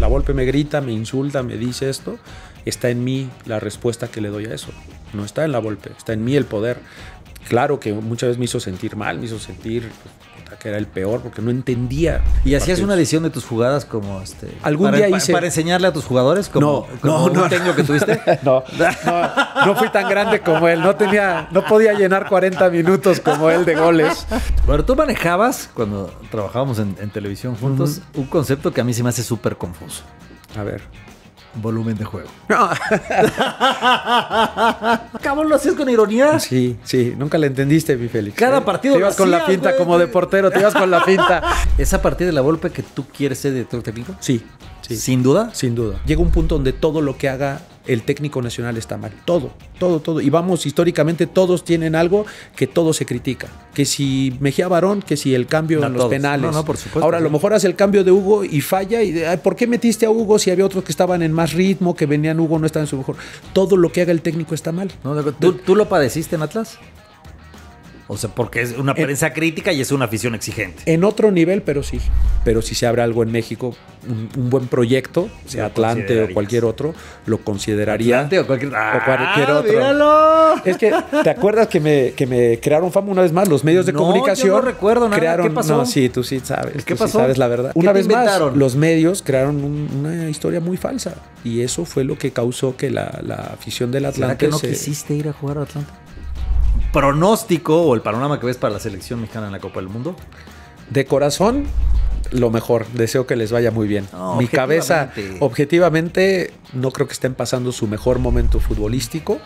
La Volpe me grita, me insulta, me dice esto. Está en mí la respuesta que le doy a eso. No está en La Volpe, está en mí el poder. Claro que muchas veces me hizo sentir mal, me hizo sentir que era el peor porque no entendía. ¿Y hacías una edición de tus jugadas como algún día hice para enseñarle a tus jugadores como un técnico que tuviste? No fui tan grande como él, no podía llenar 40 minutos como él de goles. Bueno, tú manejabas cuando trabajábamos en televisión juntos un concepto que a mí se me hace súper confuso. A ver. Volumen de juego. No. ¿Cabrón, lo hacías con ironía? Sí, nunca le entendiste, mi Félix. Cada partido te ibas con la finta, como de portero, te ibas con la finta. ¿Es a partir de La Volpe que tú quieres ser director técnico? Sí. ¿Sin duda? Sin duda. Llega un punto donde todo lo que haga el técnico nacional está mal. Todo. Y vamos, históricamente todos tienen algo que todo se critica. Que si Mejía Barón, que si el cambio en los penales. No, por supuesto. Ahora, a lo mejor hace el cambio de Hugo y falla. Y ¿por qué metiste a Hugo si había otros que estaban en más ritmo, que venían Hugo, no estaba en su mejor? Todo lo que haga el técnico está mal. ¿Tú lo padeciste en Atlas? O sea, porque es una prensa crítica y es una afición exigente. En otro nivel, pero sí. Pero si se abre algo en México, un buen proyecto, sea Atlante o cualquier otro, lo consideraría. ¿Atlante o cualquier otro? ¡Míralo! Es que, ¿te acuerdas que me crearon fama una vez más? Los medios de comunicación. Yo no recuerdo nada. ¿Qué pasó? No, sí, tú sí sabes. ¿Qué pasó? Sí sabes la verdad. Una vez más, los medios crearon una historia muy falsa. Y eso fue lo que causó que la afición del Atlante. ¿Será que no quisiste ir a jugar a Atlante? ¿Pronóstico o el panorama que ves para la selección mexicana en la Copa del Mundo? De corazón, lo mejor. Deseo que les vaya muy bien. Mi cabeza, objetivamente, no creo que estén pasando su mejor momento futbolístico.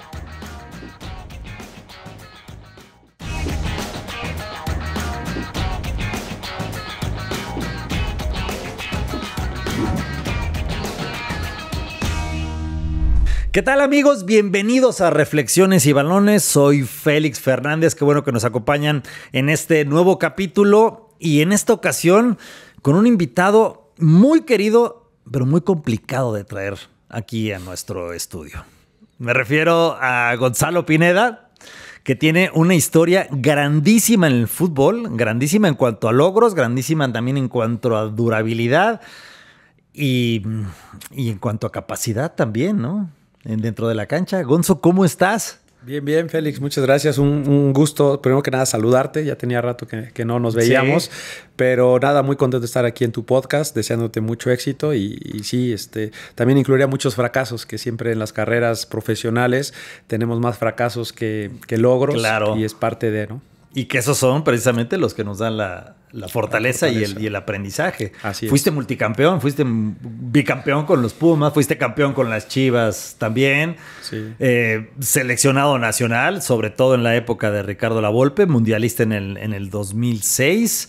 ¿Qué tal, amigos? Bienvenidos a Reflexiones y Balones. Soy Félix Fernández. Qué bueno que nos acompañan en este nuevo capítulo y en esta ocasión con un invitado muy querido, pero muy complicado de traer aquí a nuestro estudio. Me refiero a Gonzalo Pineda, que tiene una historia grandísima en el fútbol, grandísima en cuanto a logros, grandísima también en cuanto a durabilidad y en cuanto a capacidad también, ¿no? Dentro de la cancha. Gonzo, ¿cómo estás? Bien, Félix, muchas gracias. Un gusto, primero que nada, saludarte. Ya tenía rato que no nos veíamos, sí. Pero nada, muy contento de estar aquí en tu podcast, deseándote mucho éxito y sí, también incluiría muchos fracasos, que siempre en las carreras profesionales tenemos más fracasos que logros. Claro. Y es parte de, ¿no? Y que esos son precisamente los que nos dan la fortaleza y el aprendizaje. Así fuiste multicampeón, fuiste bicampeón con los Pumas, fuiste campeón con las Chivas también. Sí. Seleccionado nacional, sobre todo en la época de Ricardo La Volpe, mundialista en el 2006.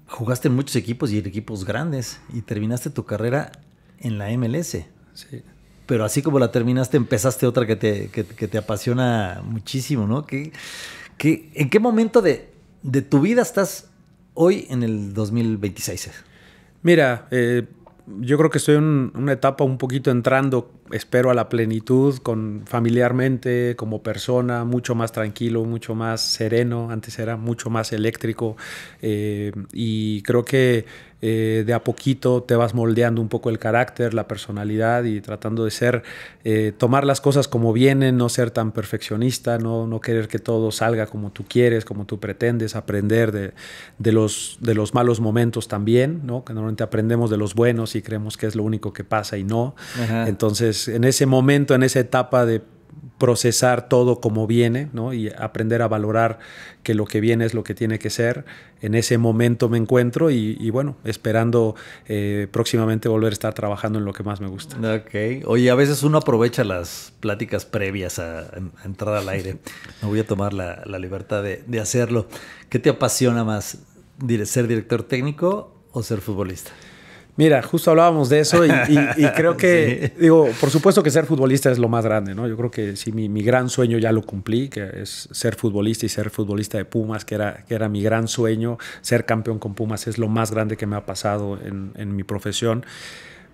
Jugaste en muchos equipos y en equipos grandes y terminaste tu carrera en la MLS. Sí. Pero así como la terminaste, empezaste otra que te apasiona muchísimo, ¿no? ¿En qué momento de tu vida estás hoy en el 2026? Mira, yo creo que estoy en una etapa un poquito entrando, espero, a la plenitud, familiarmente, como persona, mucho más tranquilo, mucho más sereno. Antes era mucho más eléctrico y creo que de a poquito te vas moldeando un poco el carácter, la personalidad y tratando de tomar las cosas como vienen, no ser tan perfeccionista, no querer que todo salga como tú quieres, como tú pretendes, aprender de los malos momentos también, ¿no? Que normalmente aprendemos de los buenos y creemos que es lo único que pasa y no. Ajá. Entonces, en ese momento, en esa etapa de procesar todo como viene, ¿no? Y aprender a valorar que lo que viene es lo que tiene que ser. En ese momento me encuentro y bueno, esperando próximamente volver a estar trabajando en lo que más me gusta. Ok. Oye, a veces uno aprovecha las pláticas previas a entrar al aire. Me voy a tomar la libertad de hacerlo. ¿Qué te apasiona más? ¿Ser director técnico o ser futbolista? Mira, justo hablábamos de eso y creo que, sí. Digo, por supuesto que ser futbolista es lo más grande, ¿no? Yo creo que sí, mi gran sueño ya lo cumplí, que es ser futbolista y ser futbolista de Pumas, que era mi gran sueño. Ser campeón con Pumas es lo más grande que me ha pasado en mi profesión.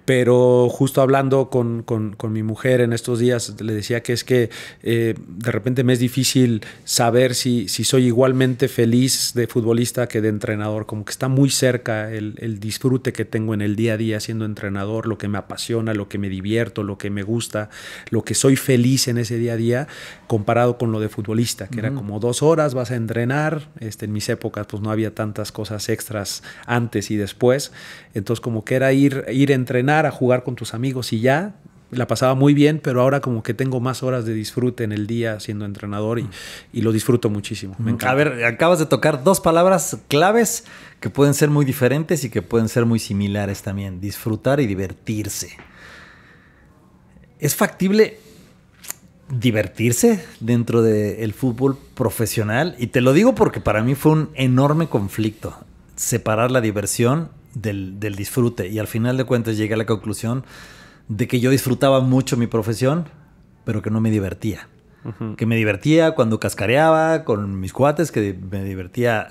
Pero justo hablando con mi mujer en estos días, le decía que es que de repente me es difícil saber si soy igualmente feliz de futbolista que de entrenador. Como que está muy cerca el disfrute que tengo en el día a día siendo entrenador, lo que me apasiona, lo que me divierto, lo que me gusta, lo que soy feliz en ese día a día, comparado con lo de futbolista, que era como 2 horas, vas a entrenar. En mis épocas pues no había tantas cosas extras antes y después. Entonces como que era ir a entrenar, a jugar con tus amigos y ya, la pasaba muy bien, pero ahora como que tengo más horas de disfrute en el día siendo entrenador y lo disfruto muchísimo. Me encanta. A ver, acabas de tocar 2 palabras claves que pueden ser muy diferentes y que pueden ser muy similares también: disfrutar y divertirse. ¿Es factible divertirse dentro del fútbol profesional? Y te lo digo porque para mí fue un enorme conflicto separar la diversión del disfrute, y al final de cuentas llegué a la conclusión de que yo disfrutaba mucho mi profesión, pero que no me divertía. Que me divertía cuando cascareaba con mis cuates, que me divertía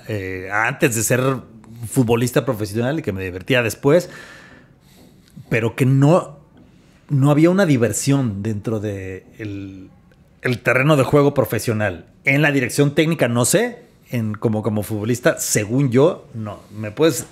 antes de ser futbolista profesional y que me divertía después, pero que no había una diversión dentro de el terreno de juego profesional. En la dirección técnica no sé, como futbolista, según yo, no. ¿Me puedes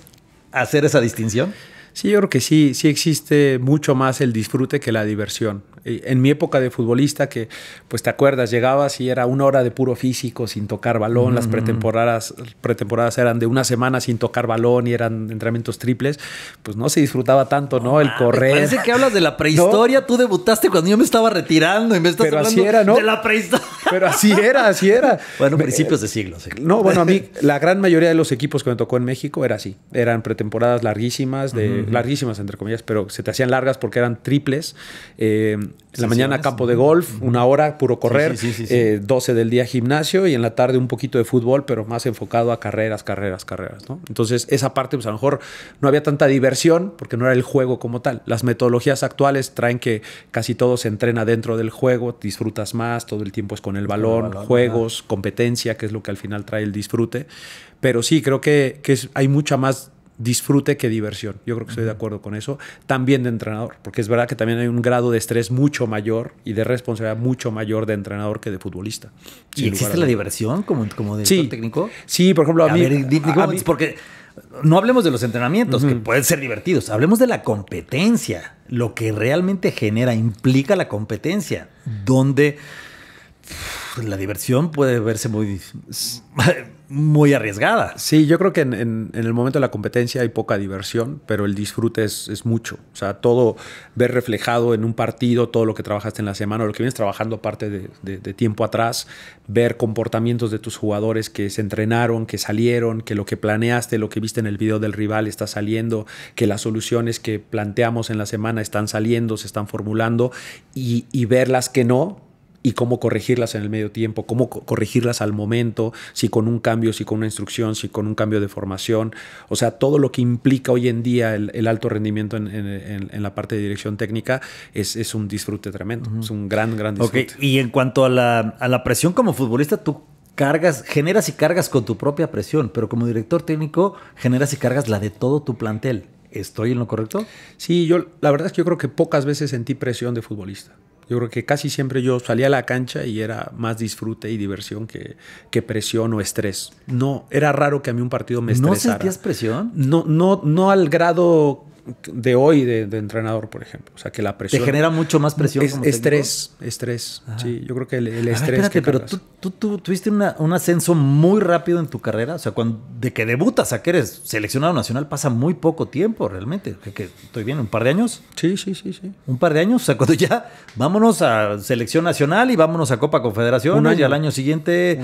hacer esa distinción? Sí, yo creo que sí existe mucho más el disfrute que la diversión. En mi época de futbolista, que pues te acuerdas, llegabas y era 1 hora de puro físico sin tocar balón. Las pretemporadas eran de 1 semana sin tocar balón y eran entrenamientos triples. Pues no se disfrutaba tanto, ¿no? El correr. Parece que hablas de la prehistoria. ¿No? Tú debutaste cuando yo me estaba retirando y me estás hablando así era, ¿no? De la prehistoria. Pero así era. Bueno, principios de siglo. Sí. No, bueno, a mí la gran mayoría de los equipos que me tocó en México era así. Eran pretemporadas larguísimas, larguísimas entre comillas, pero se te hacían largas porque eran triples. En la mañana campo de golf, 1 hora puro correr, 12 del día gimnasio y en la tarde un poquito de fútbol, pero más enfocado a carreras, ¿no? Entonces esa parte pues a lo mejor no había tanta diversión porque no era el juego como tal. Las metodologías actuales traen que casi todo se entrena dentro del juego, disfrutas más, todo el tiempo es con el balón, juegos, competencia, que es lo que al final trae el disfrute. Pero sí, creo que hay mucha más disfrute que diversión. Yo creo que estoy de acuerdo con eso. También de entrenador, porque es verdad que también hay un grado de estrés mucho mayor y de responsabilidad mucho mayor de entrenador que de futbolista. ¿Y existe la diversión como director técnico? Sí, por ejemplo, a mí, porque no hablemos de los entrenamientos, que pueden ser divertidos. Hablemos de la competencia. Lo que realmente implica la competencia, donde la diversión puede verse muy arriesgada. Sí, yo creo que en el momento de la competencia hay poca diversión, pero el disfrute es mucho. O sea, todo ver reflejado en un partido, todo lo que trabajaste en la semana, o lo que vienes trabajando aparte de tiempo atrás, ver comportamientos de tus jugadores que se entrenaron, que salieron, que lo que planeaste, lo que viste en el video del rival está saliendo, que las soluciones que planteamos en la semana están saliendo, se están formulando, y ver las que no, y cómo corregirlas en el medio tiempo, cómo corregirlas al momento, si con un cambio, si con una instrucción, si con un cambio de formación. O sea, todo lo que implica hoy en día el alto rendimiento en la parte de dirección técnica es un disfrute tremendo. Es un gran disfrute. Okay. Y en cuanto a la presión como futbolista, tú generas y cargas con tu propia presión, pero como director técnico generas y cargas la de todo tu plantel. ¿Estoy en lo correcto? Sí, la verdad es que yo creo que pocas veces sentí presión de futbolista. Yo creo que casi siempre yo salía a la cancha y era más disfrute y diversión que presión o estrés. No, era raro que a mí un partido me estresara. ¿No sentías presión? No al grado de hoy de entrenador, por ejemplo. O sea, que la presión... ¿Te genera mucho más presión como estrés. Ajá. Sí, yo creo que el estrés... Espérate, pero tú tuviste un ascenso muy rápido en tu carrera. O sea, de que debutas a que eres seleccionado nacional pasa muy poco tiempo realmente. Que estoy bien, ¿un par de años? Sí. ¿Un par de años? O sea, cuando ya vámonos a selección nacional y vámonos a Copa Confederaciones y al año siguiente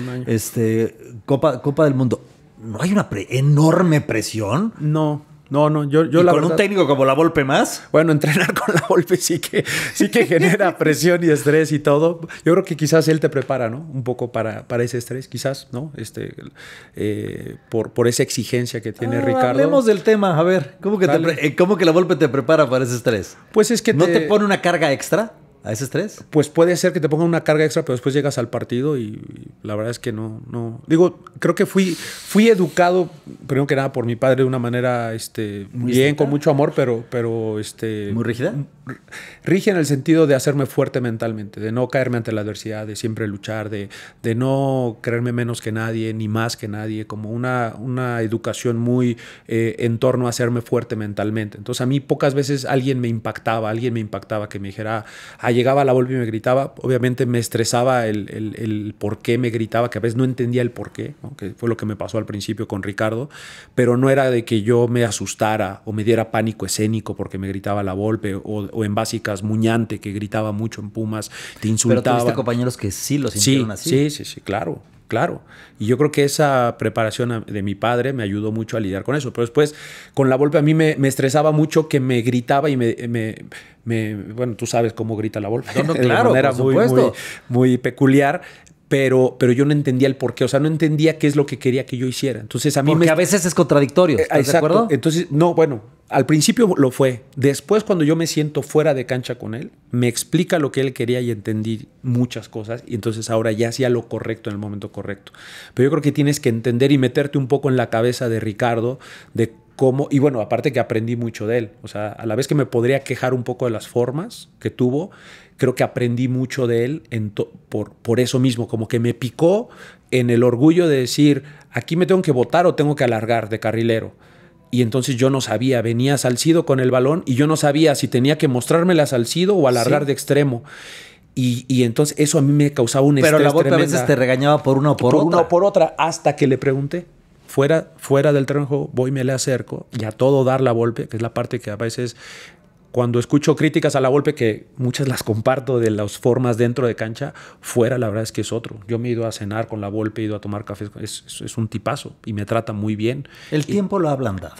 Copa del Mundo. ¿No hay una enorme presión? No. Yo ¿Y la con verdad, un técnico como la Volpe más? Bueno, entrenar con la Volpe sí que genera presión y estrés y todo. Yo creo que quizás él te prepara, ¿no? Un poco para ese estrés, quizás, ¿no? Por esa exigencia que tiene Ricardo. Hablemos del tema, a ver, ¿cómo que la Volpe te prepara para ese estrés? Pues es que ¿No te pone una carga extra? ¿A ese estrés? Pues puede ser que te pongan una carga extra, pero después llegas al partido y la verdad es que no. Digo, creo que fui educado, primero que nada, por mi padre de una manera ¿Muy bien, estricta? con mucho amor, pero ¿Muy rígida? rígida en el sentido de hacerme fuerte mentalmente, de no caerme ante la adversidad, de siempre luchar, de no creerme menos que nadie, ni más que nadie, como una educación muy en torno a hacerme fuerte mentalmente. Entonces a mí pocas veces alguien me impactaba que me dijera, llegaba a la Volpe y me gritaba. Obviamente me estresaba el por qué me gritaba, que a veces no entendía el por qué, ¿no? Que fue lo que me pasó al principio con Ricardo, pero no era de que yo me asustara o me diera pánico escénico porque me gritaba la Volpe, o en básicas Muñante, que gritaba mucho en Pumas, te insultaba. Pero tuviste compañeros que sí lo sintieron así. Sí, claro. Y yo creo que esa preparación de mi padre me ayudó mucho a lidiar con eso. Pero después, con la Volpe, a mí me estresaba mucho que me gritaba y bueno, tú sabes cómo grita la Volpe. No, de claro, manera por supuesto. muy peculiar. Pero yo no entendía el porqué, o sea, no entendía qué es lo que quería que yo hiciera. Entonces a mí Porque a veces es contradictorio, ¿estás de acuerdo? Entonces, no, bueno, al principio lo fue. Después, cuando yo me siento fuera de cancha con él, me explica lo que él quería y entendí muchas cosas. Y entonces ahora ya hacía lo correcto en el momento correcto. Pero yo creo que tienes que entender y meterte un poco en la cabeza de Ricardo, de cómo, y bueno, aparte que aprendí mucho de él. O sea, a la vez que me podría quejar un poco de las formas que tuvo, creo que aprendí mucho de él por eso mismo, como que me picó en el orgullo de decir, aquí me tengo que botar o tengo que alargar de carrilero. Y entonces yo no sabía, venía Salcido con el balón y yo no sabía si tenía que mostrármela a Salcido o alargar de extremo. Y entonces eso a mí me causaba un estrés tremendo. Pero la Volpe a tremenda. veces te regañaba por una o por otra. Por una o por otra, hasta que le pregunté. Fuera del terreno de juego, voy, me le acerco y a todo dar la Volpe, que es la parte que a veces, cuando escucho críticas a la Volpe, que muchas las comparto de las formas dentro de cancha, fuera la verdad es que es otro. Yo me he ido a cenar con la Volpe, he ido a tomar café, es un tipazo y me trata muy bien. El tiempo lo ha ablandado.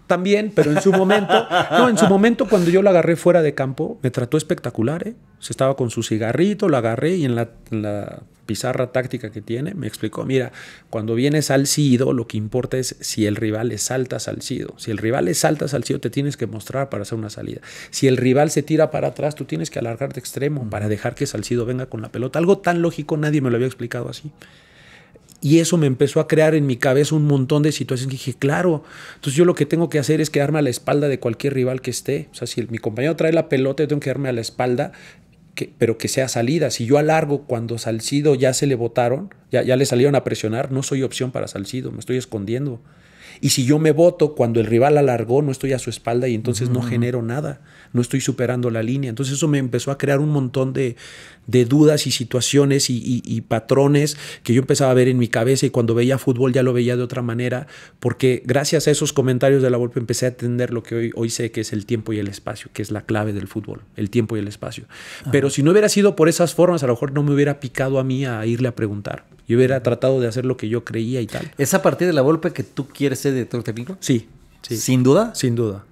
También, pero en su momento, cuando yo la agarré fuera de campo, me trató espectacular, ¿eh? Se estaba con su cigarrito, la agarré y en la pizarra táctica que tiene, me explicó, mira, cuando viene Salcido, lo que importa es si el rival le salta a Salcido. Si el rival le salta a Salcido, te tienes que mostrar para hacer una salida. Si el rival se tira para atrás, tú tienes que alargar de extremo para dejar que Salcido venga con la pelota. Algo tan lógico, nadie me lo había explicado así. Y eso me empezó a crear en mi cabeza un montón de situaciones que dije, claro, entonces yo lo que tengo que hacer es quedarme a la espalda de cualquier rival que esté. O sea, si mi compañero trae la pelota, yo tengo que quedarme a la espalda, pero que sea salida. Si yo alargo cuando Salcido ya se le botaron, ya le salieron a presionar, no soy opción para Salcido, me estoy escondiendo. Y si yo me boto cuando el rival alargó, no estoy a su espalda y entonces no genero nada, no estoy superando la línea. Entonces eso me empezó a crear un montón de dudas y situaciones y patrones que yo empezaba a ver en mi cabeza, y cuando veía fútbol ya lo veía de otra manera, porque gracias a esos comentarios de la Volpe empecé a entender lo que hoy sé que es el tiempo y el espacio, que es la clave del fútbol, el tiempo y el espacio. Ajá. Pero si no hubiera sido por esas formas, a lo mejor no me hubiera picado a mí a irle a preguntar. Yo hubiera tratado de hacer lo que yo creía y tal. ¿Es a partir de la Volpe que tú quieres ser director técnico? Sí. ¿Sin duda? Sin duda.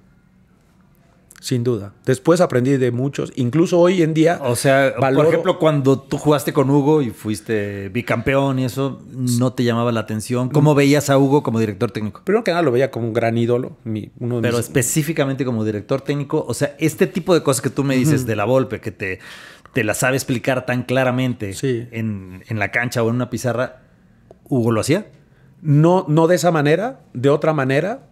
Sin duda. Después aprendí de muchos, incluso hoy en día. O sea, por ejemplo, cuando tú jugaste con Hugo y fuiste bicampeón y eso, ¿no te llamaba la atención? ¿Cómo veías a Hugo como director técnico? Primero que nada lo veía como un gran ídolo. Pero específicamente como director técnico, o sea, este tipo de cosas que tú me dices de la Volpe, que te la sabe explicar tan claramente en la cancha o en una pizarra, ¿Hugo lo hacía? No de esa manera, de otra manera.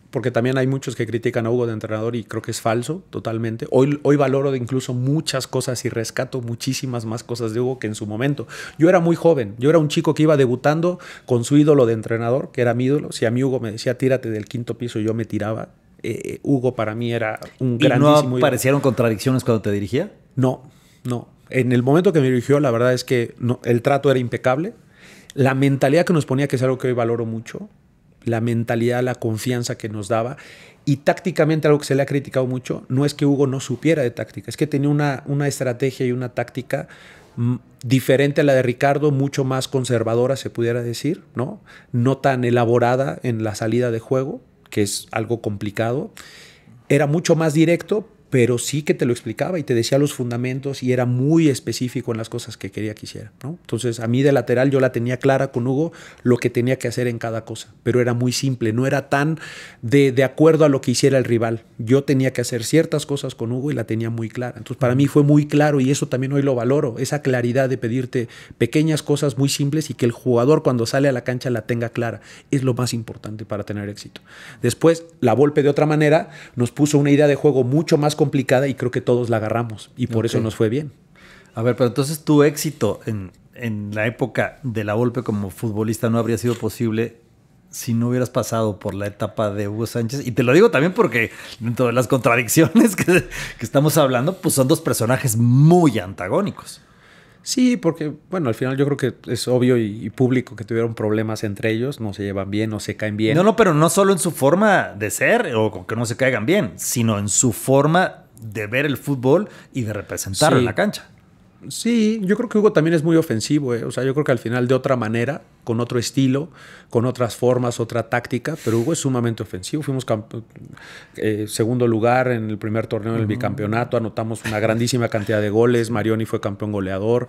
Porque también hay muchos que critican a Hugo de entrenador y creo que es falso totalmente. Hoy valoro incluso muchas cosas y rescato muchísimas más cosas de Hugo que en su momento. Yo era muy joven, yo era un chico que iba debutando con su ídolo de entrenador, que era mi ídolo. Si a mí Hugo me decía tírate del quinto piso, yo me tiraba. Hugo para mí era un grandísimo ídolo. ¿Y no aparecieron contradicciones cuando te dirigía? No. En el momento que me dirigió, la verdad es que el trato era impecable. La mentalidad que nos ponía, que es algo que hoy valoro mucho, la mentalidad, la confianza que nos daba. Y tácticamente, algo que se le ha criticado mucho, no es que Hugo no supiera de táctica, es que tenía una estrategia y una táctica diferente a la de Ricardo, mucho más conservadora, se pudiera decir, ¿no? No tan elaborada en la salida de juego, que es algo complicado. Era mucho más directo, pero sí que te lo explicaba y te decía los fundamentos y era muy específico en las cosas que quería que hiciera, ¿no? Entonces, a mí de lateral yo la tenía clara con Hugo lo que tenía que hacer en cada cosa, pero era muy simple, no era tan de acuerdo a lo que hiciera el rival. Yo tenía que hacer ciertas cosas con Hugo y la tenía muy clara. Entonces, para mí fue muy claro y eso también hoy lo valoro, esa claridad de pedirte pequeñas cosas muy simples y que el jugador cuando sale a la cancha la tenga clara. Es lo más importante para tener éxito. Después, la Volpe de otra manera nos puso una idea de juego mucho más complicada y creo que todos la agarramos y por eso nos fue bien. A ver, pero entonces tu éxito en la época de la Volpe como futbolista no habría sido posible si no hubieras pasado por la etapa de Hugo Sánchez. Y te lo digo también porque dentro de las contradicciones que estamos hablando, pues son dos personajes muy antagónicos. Sí, porque, bueno, al final yo creo que es obvio y público que tuvieron problemas entre ellos, no se llevan bien, no se caen bien. No, pero no solo en su forma de ser o que no se caigan bien, sino en su forma de ver el fútbol y de representarlo en la cancha. Sí, yo creo que Hugo también es muy ofensivo, ¿eh? O sea, yo creo que al final de otra manera, con otro estilo, con otras formas, otra táctica, pero Hugo es sumamente ofensivo. Fuimos segundo lugar en el primer torneo del bicampeonato, anotamos una grandísima cantidad de goles, Marioni fue campeón goleador.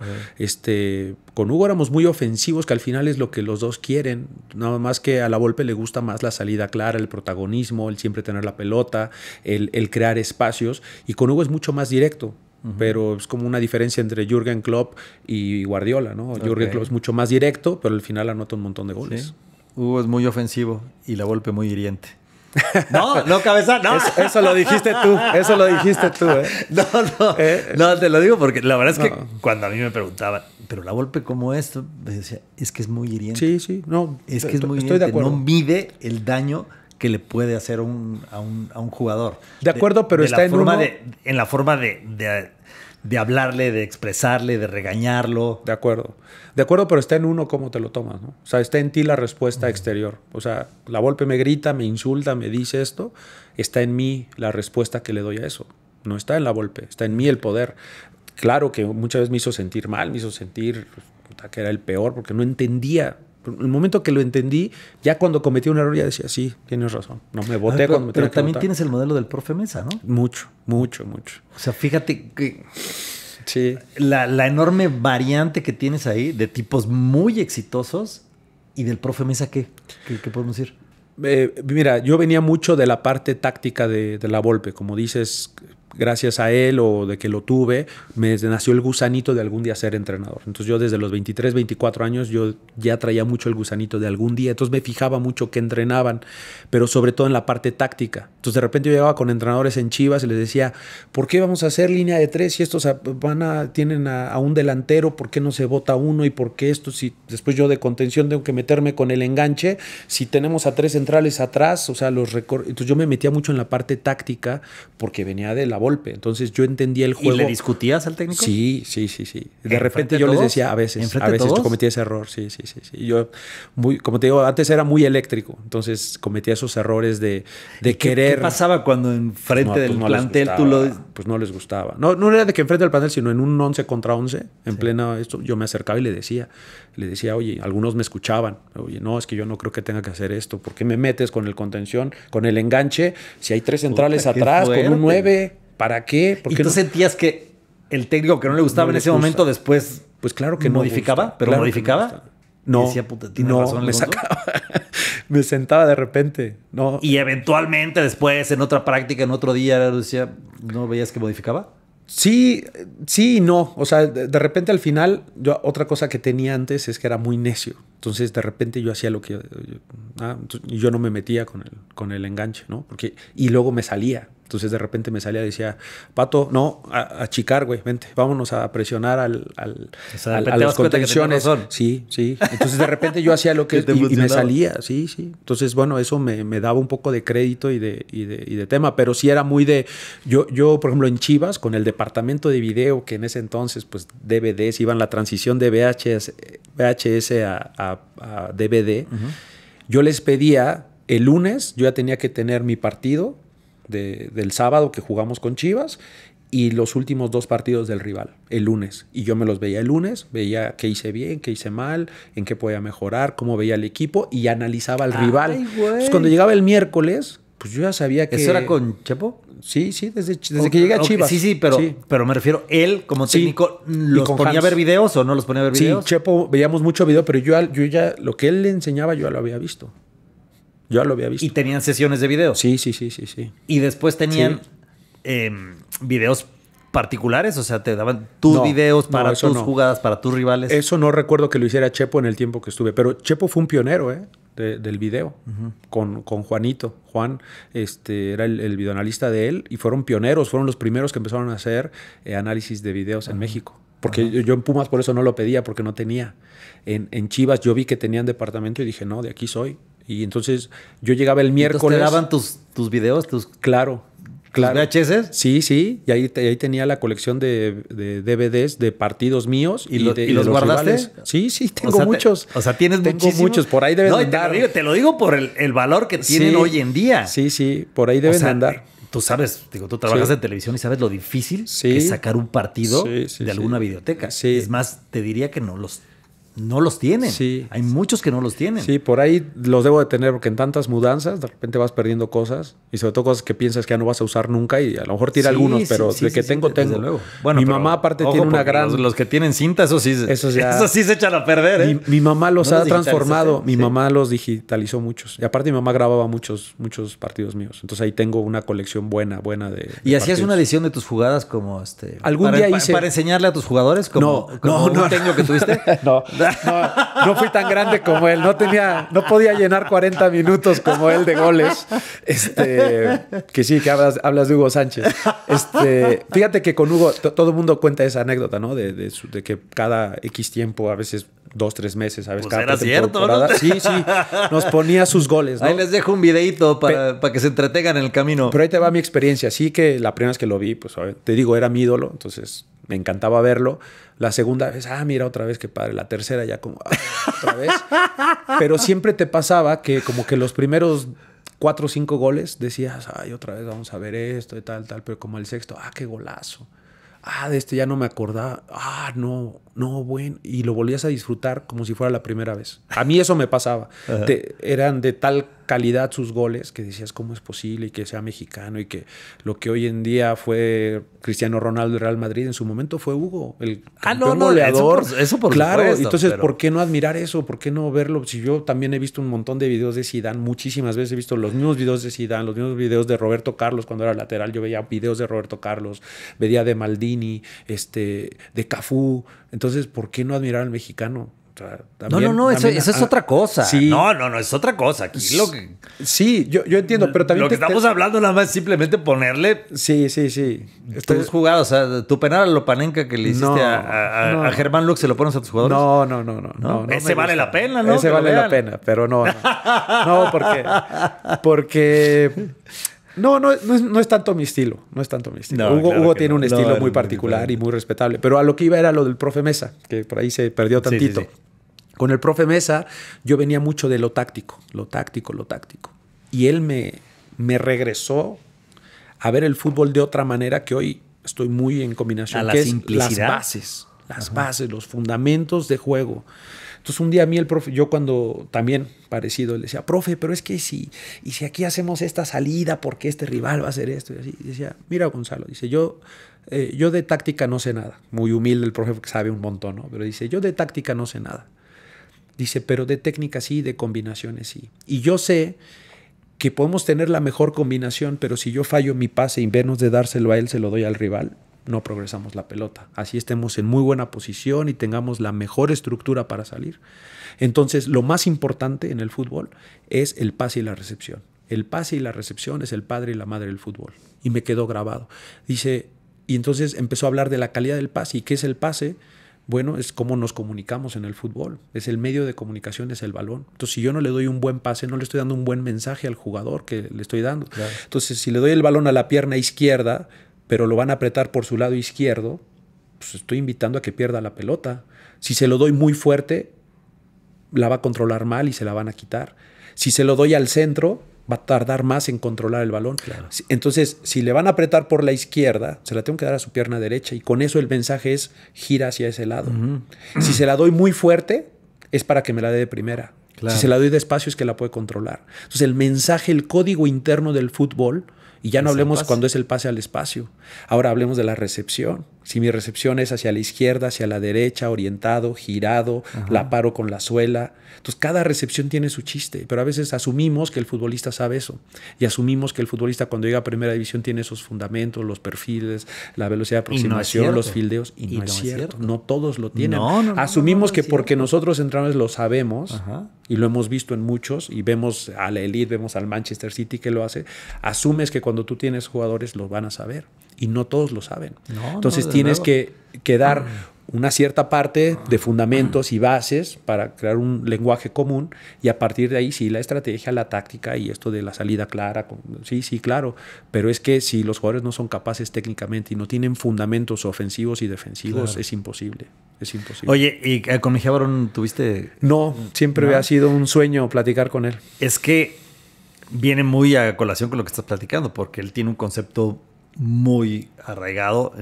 Con Hugo éramos muy ofensivos, que al final es lo que los dos quieren, nada más que a la Volpe le gusta más la salida clara, el protagonismo, el siempre tener la pelota, el crear espacios, y con Hugo es mucho más directo. Pero es como una diferencia entre Jürgen Klopp y Guardiola, ¿no? Jürgen Klopp es mucho más directo, pero al final anota un montón de goles. Sí. Hugo es muy ofensivo y la Volpe muy hiriente. No, cabeza, no. Eso lo dijiste tú, ¿eh? No, te lo digo porque la verdad es que cuando a mí me preguntaban, pero la Volpe como esto, me decía, es que es muy hiriente. Sí, no. Es que es muy hiriente, estoy de acuerdo. No mide el daño que le puede hacer a un jugador. De acuerdo, pero está en la forma de hablarle, de expresarle, de regañarlo. De acuerdo, pero está en uno cómo te lo tomas, ¿no? O sea, está en ti la respuesta exterior. O sea, la Volpe me grita, me insulta, me dice esto, está en mí la respuesta que le doy a eso. No está en la Volpe, está en mí el poder. Claro que muchas veces me hizo sentir mal, me hizo sentir que era el peor, porque no entendía. En el momento que lo entendí, ya cuando cometí un error ya decía, sí, tienes razón. No me boté cuando me tenía que Pero también botar. tienes el modelo del profe Mesa, ¿no? Mucho. O sea, fíjate que sí. la enorme variante que tienes ahí de tipos muy exitosos y del profe Mesa, ¿qué podemos decir? Mira, yo venía mucho de la parte táctica de la Volpe, como dices, gracias a él o de que lo tuve, me nació el gusanito de algún día ser entrenador. Entonces yo desde los 23, 24 años yo ya traía mucho el gusanito de algún día, entonces me fijaba mucho que entrenaban, pero sobre todo en la parte táctica. Entonces de repente yo llegaba con entrenadores en Chivas y les decía, ¿por qué vamos a hacer línea de 3 si estos tienen a un delantero? ¿Por qué no se vota uno? ¿Y por qué esto? Si después yo de contención tengo que meterme con el enganche, si tenemos a 3 centrales atrás, o sea, entonces yo me metía mucho en la parte táctica porque venía de la Volpe. Entonces yo entendía el juego. ¿Y le discutías al técnico? Sí. De repente yo les decía, a veces yo cometía ese error. Sí. Yo, como te digo, antes era muy eléctrico. Entonces cometía esos errores de querer. ¿Qué pasaba cuando enfrente del plantel tú lo...? Pues no les gustaba. No era de que enfrente del plantel, sino en un 11 contra 11, en plena esto, yo me acercaba y le decía, oye, algunos me escuchaban. Oye, no, es que yo no creo que tenga que hacer esto. ¿Por qué me metes con el contención, con el enganche? Si hay 3 centrales atrás, con un 9... ¿Para qué? ¿Y tú sentías que el técnico que no le gustaba en ese momento después pues claro que modificaba? No ¿Pero claro modificaba? No, decía, puta, ¿tiene razón me sacaba. Me sentaba de repente. No. Y eventualmente después, en otra práctica, en otro día, decía, ¿no veías que modificaba? Sí y no. O sea, de repente al final, otra cosa que tenía antes es que era muy necio. Entonces, de repente yo hacía lo que... yo no me metía con el enganche, ¿no? Y luego me salía. Entonces, de repente me salía y decía, Pato, no, a chicar, güey, vente, vámonos a presionar a las contenciones. Sí. Entonces, de repente yo hacía lo que... y me salía, sí. Entonces, bueno, eso me daba un poco de crédito y de tema, pero sí era muy de... Yo, por ejemplo, en Chivas, con el departamento de video, que en ese entonces, pues, DVDs, iban la transición de VHS a DVD, yo les pedía, el lunes, yo ya tenía que tener mi partido del sábado que jugamos con Chivas y los últimos 2 partidos del rival el lunes, y yo me los veía el lunes, veía qué hice bien, qué hice mal, en qué podía mejorar, cómo veía el equipo y analizaba al rival. Entonces, cuando llegaba el miércoles Pues yo ya sabía que... ¿Eso era con Chepo? Sí, desde que llegué a Chivas. Sí, pero me refiero, él como técnico, ¿los ponía Hans. a ver videos o no los ponía a ver videos? Sí, Chepo, veíamos mucho video, pero yo ya, lo que él le enseñaba, yo ya lo había visto. Yo ya lo había visto. ¿Y tenían sesiones de videos? Sí. ¿Y después tenían videos particulares? O sea, ¿te daban tus videos para tus jugadas, para tus rivales? Eso no recuerdo que lo hiciera Chepo en el tiempo que estuve, pero Chepo fue un pionero, del video, con Juanito. Juan era el videoanalista de él y fueron pioneros, fueron los primeros que empezaron a hacer análisis de videos en México. Porque yo en Pumas por eso no lo pedía, porque no tenía. En Chivas yo vi que tenían departamento y dije, no, de aquí soy. Y entonces yo llegaba el miércoles. ¿Te daban tus videos? Claro. ¿VHS? Sí. Y ahí tenía la colección de DVDs de partidos míos. ¿Y los guardaste? Rivales. Sí, tengo muchos. Tienes Tengo muchos. Por ahí deben andar. Te lo digo por el valor que tienen hoy en día. Sí. Por ahí deben andar. Tú sabes, tú trabajas en televisión y sabes lo difícil que es sacar un partido de alguna videoteca. Sí. Es más, te diría que no los tienen. Sí. Hay muchos que no los tienen. Sí, por ahí los debo de tener porque en tantas mudanzas de repente vas perdiendo cosas y sobre todo cosas que piensas que ya no vas a usar nunca y a lo mejor tira algunos, pero de que tengo. Desde luego. Bueno, mi mamá aparte tiene una gran... Los que tienen cinta, eso sí se echan a perder. Mi mamá los ha transformado. Mi mamá los digitalizó muchos. Y aparte mi mamá grababa muchos partidos míos. Entonces ahí tengo una colección buena de ¿Y hacías una edición de tus jugadas como algún día hice... para enseñarle a tus jugadores como un técnico que tuviste? No fui tan grande como él. No podía llenar 40 minutos como él de goles. Que sí, que hablas de Hugo Sánchez. Fíjate que con Hugo todo el mundo cuenta esa anécdota, ¿no? De que cada X tiempo, a veces 2-3 meses, a veces pues cada era cierto, ¿no? Sí. Nos ponía sus goles, ¿no? Ahí les dejo un videito para que se entretengan en el camino. Pero ahí te va mi experiencia. Sí que la primera vez que lo vi, pues te digo, era mi ídolo. Entonces me encantaba verlo. La segunda vez, mira, otra vez, qué padre. La tercera ya como, otra vez. Pero siempre te pasaba que como que los primeros 4 o 5 goles decías, otra vez vamos a ver esto y tal. Pero como el sexto, qué golazo. De este ya no me acordaba. No, bueno. Y lo volvías a disfrutar como si fuera la primera vez. A mí eso me pasaba. Eran de tal calidad sus goles que decías, ¿cómo es posible? Y que sea mexicano y que lo que hoy en día fue Cristiano Ronaldo y Real Madrid, en su momento fue Hugo, el campeón goleador. Eso por claro, supuesto, entonces, ¿por qué no admirar eso? ¿Por qué no verlo? Si yo también he visto un montón de videos de Zidane, muchísimas veces he visto los mismos videos de Zidane, los mismos videos de Roberto Carlos cuando era lateral. Yo veía videos de Roberto Carlos, veía de Maldini, de Cafú. Entonces, ¿por qué no admirar al mexicano? Eso es otra cosa. Sí. No, es otra cosa. Aquí sí, yo entiendo, pero también... Lo que estamos hablando nada más es simplemente ponerle... Sí. Tus jugadas, o sea, tu penal a Lopanenka que le hiciste a Germán Lux, ¿se lo pones a tus jugadores? No. Ese vale la pena, ¿no? Ese vale la pena, pero no. No, porque... No es tanto mi estilo. No es tanto mi estilo. Hugo tiene un estilo muy particular y muy respetable. Pero a lo que iba era lo del profe Mesa, que por ahí se perdió tantito. Sí. Con el profe Mesa, yo venía mucho de lo táctico. Y él me regresó a ver el fútbol de otra manera que hoy estoy muy en combinación. A la simplicidad. Las bases, los fundamentos de juego. Entonces un día a mí el profe, yo cuando también parecido, le decía, profe, pero es que si aquí hacemos esta salida, ¿por qué este rival va a hacer esto? Y así, y decía, mira Gonzalo, dice, yo de táctica no sé nada. Muy humilde el profe porque sabe un montón, ¿no? Pero dice, yo de táctica no sé nada. Dice, pero de técnica sí, de combinaciones sí. Y yo sé que podemos tener la mejor combinación, pero si yo fallo mi pase y en vez de dárselo a él, se lo doy al rival, no progresamos la pelota. Así estemos en muy buena posición y tengamos la mejor estructura para salir. Entonces, lo más importante en el fútbol es el pase y la recepción. El pase y la recepción es el padre y la madre del fútbol. Y me quedó grabado. Dice, y entonces empezó a hablar de la calidad del pase. ¿Y qué es el pase? Bueno, es cómo nos comunicamos en el fútbol. Es el medio de comunicación, es el balón. Entonces, si yo no le doy un buen pase, no le estoy dando un buen mensaje al jugador que le estoy dando. Claro. Entonces, si le doy el balón a la pierna izquierda, pero lo van a apretar por su lado izquierdo, pues estoy invitando a que pierda la pelota. Si se lo doy muy fuerte, la va a controlar mal y se la van a quitar. Si se lo doy al centro, va a tardar más en controlar el balón. Claro. Entonces, si le van a apretar por la izquierda, se la tengo que dar a su pierna derecha y con eso el mensaje es gira hacia ese lado. Si se la doy muy fuerte, es para que me la dé de primera. Claro. Si se la doy despacio es que la puede controlar. Entonces el mensaje, el código interno del fútbol, y ya no hablemos cuando es el pase al espacio. Ahora hablemos de la recepción. Si mi recepción es hacia la izquierda, hacia la derecha, orientado, girado, la paro con la suela. Entonces cada recepción tiene su chiste, pero a veces asumimos que el futbolista sabe eso. Y asumimos que el futbolista cuando llega a primera división tiene esos fundamentos, los perfiles, la velocidad de aproximación, los fildeos. Y no es cierto. No todos lo tienen. Asumimos que porque nosotros entrenadores lo sabemos, y lo hemos visto en muchos, y vemos a la Elite, vemos al Manchester City que lo hace, asumes que cuando tú tienes jugadores los van a saber. Y no todos lo saben. Entonces tienes que dar una cierta parte de fundamentos y bases para crear un lenguaje común, y a partir de ahí sí la estrategia, la táctica y esto de la salida clara. Sí, claro. Pero es que si los jugadores no son capaces técnicamente y no tienen fundamentos ofensivos y defensivos, es imposible. Es imposible. Oye, ¿y con Mejía Barón tuviste...? No, siempre ha sido un sueño platicar con él. Es que viene muy a colación con lo que estás platicando, porque él tiene un concepto muy arraigado,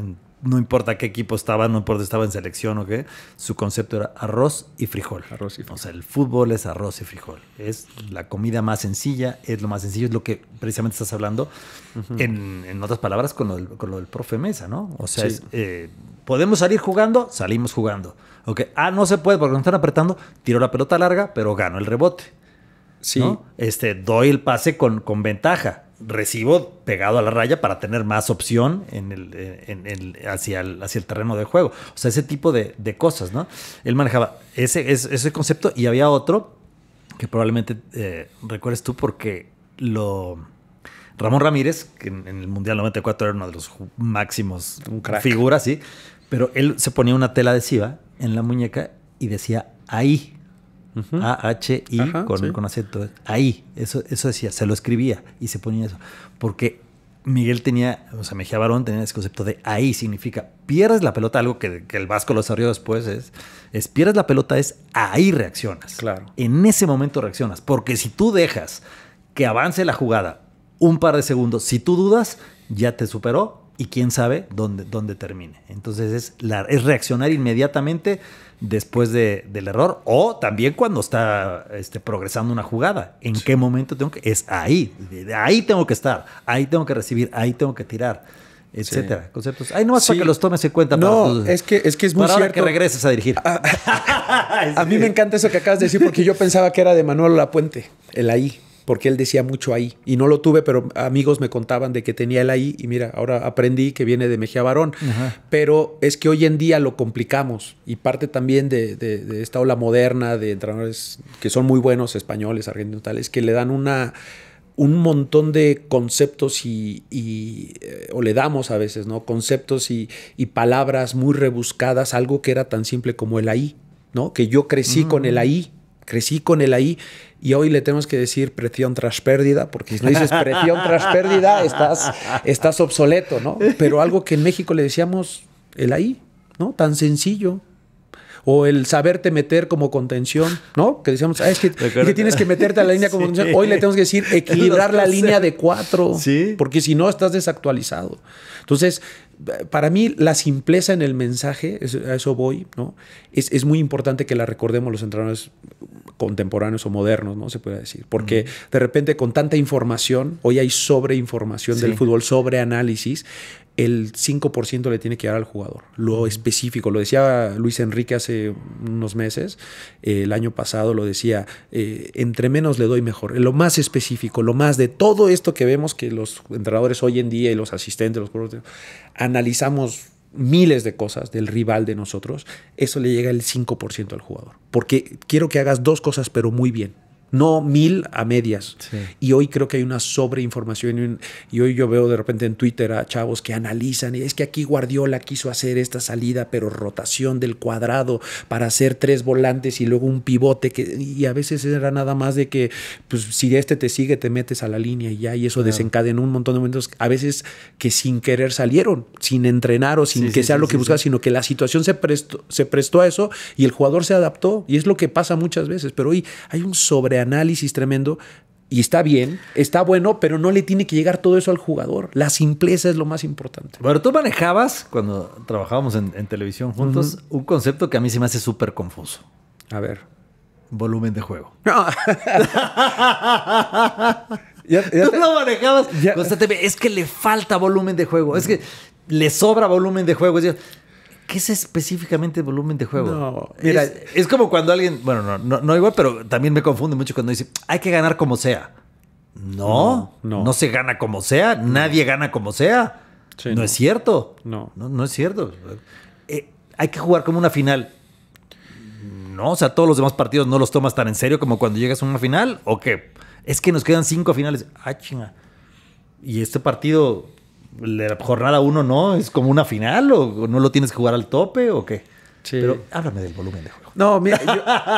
no importa qué equipo estaba, no importa si estaba en selección o qué, su concepto era arroz y frijol. Arroz y frijol. O sea, el fútbol es arroz y frijol. Es la comida más sencilla, es lo más sencillo, es lo que precisamente estás hablando, en otras palabras, con lo del profe Mesa, ¿no? O sea, podemos salir jugando, salimos jugando. Okay. No se puede porque nos están apretando, tiro la pelota larga, pero gano el rebote. Sí. ¿No? Doy el pase con ventaja. Recibo pegado a la raya para tener más opción hacia el terreno de juego. O sea, ese tipo de cosas, ¿no? Él manejaba ese concepto, y había otro que probablemente recuerdes tú porque Ramón Ramírez, que en el Mundial 94 era uno de los máximos figuras, sí, pero él se ponía una tela adhesiva en la muñeca y decía ahí. A-H-I con acento. Ahí, eso decía, se lo escribía y se ponía eso. Porque Miguel Mejía Barón tenía ese concepto de ahí, significa pierdes la pelota, algo que el Vasco lo desarrolló después, es pierdes la pelota, es ahí reaccionas. Claro. En ese momento reaccionas. Porque si tú dejas que avance la jugada un par de segundos, si tú dudas, ya te superó y quién sabe dónde termine. Entonces es reaccionar inmediatamente después del error, o también cuando está progresando una jugada. ¿En qué momento es ahí? Ahí tengo que estar, ahí tengo que recibir, ahí tengo que tirar, etcétera. Conceptos. Ahí nomás para que los tomes en cuenta. Es que es muy para cierto. Ahora que regreses a dirigir. A mí me encanta eso que acabas de decir, porque yo pensaba que era de Manuel Lapuente, el ahí. Porque él decía mucho ahí. Y no lo tuve, pero amigos me contaban de que tenía el ahí. Y mira, ahora aprendí que viene de Mejía Barón. Pero es que hoy en día lo complicamos. Y parte también de esta ola moderna de entrenadores que son muy buenos, españoles, argentinos, tales, que le dan un montón de conceptos o le damos a veces, ¿no? Conceptos y palabras muy rebuscadas, algo que era tan simple como el ahí, ¿no? Que yo crecí con el ahí. Crecí con el ahí, y hoy le tenemos que decir presión tras pérdida, porque si no dices presión tras pérdida, estás obsoleto, ¿no? Pero algo que en México le decíamos el ahí, ¿no? Tan sencillo. O el saberte meter como contención, ¿no? Que decíamos, es que tienes que meterte a la línea como contención. Hoy le tenemos que decir equilibrar la línea de 4, porque si no estás desactualizado. Entonces, para mí la simpleza en el mensaje, a eso voy, ¿no? Es muy importante que la recordemos los entrenadores contemporáneos o modernos, ¿no? Se puede decir. Porque de repente con tanta información, hoy hay sobreinformación del fútbol, sobreanálisis. El 5% le tiene que dar al jugador. Lo específico, lo decía Luis Enrique hace unos meses, el año pasado lo decía, entre menos le doy mejor. Lo más específico, lo más de todo esto que vemos que los entrenadores hoy en día y los asistentes, analizamos miles de cosas del rival de nosotros, eso le llega el 5% al jugador. Porque quiero que hagas 2 cosas, pero muy bien. No 1000 a medias. Y hoy creo que hay una sobreinformación. Y hoy yo veo de repente en Twitter a chavos que analizan. Y es que aquí Guardiola quiso hacer esta salida, pero rotación del cuadrado para hacer 3 volantes y luego un pivote. Y a veces era nada más de que, pues, si te sigue, te metes a la línea y ya. Y eso desencadenó un montón de momentos, a veces que sin querer salieron, sin entrenar o sin que sea lo que buscaba, sino que la situación se prestó a eso y el jugador se adaptó. Y es lo que pasa muchas veces. Pero hoy hay un sobreanálisis tremendo, y está bien, está bueno, pero no le tiene que llegar todo eso al jugador. La simpleza es lo más importante. Bueno, tú manejabas, cuando trabajábamos en televisión juntos, un concepto que a mí se me hace súper confuso. A ver. volumen de juego. No. Tú lo manejabas constantemente. Es que le falta volumen de juego. Es que le sobra volumen de juego. Es decir, ¿qué es específicamente volumen de juego? No, mira, es como cuando alguien, bueno, no igual, pero también me confunde mucho cuando dice, hay que ganar como sea. No se gana como sea, nadie gana como sea. Sí, no es cierto. No es cierto. Hay que jugar como una final. No, o sea, todos los demás partidos no los tomas tan en serio como cuando llegas a una final, ¿o qué? Es que nos quedan 5 finales. Ah, chinga. Y este partido, la jornada 1 no, es como una final, o no lo tienes que jugar al tope, o qué. Sí. Pero háblame del volumen de juego. No, mira,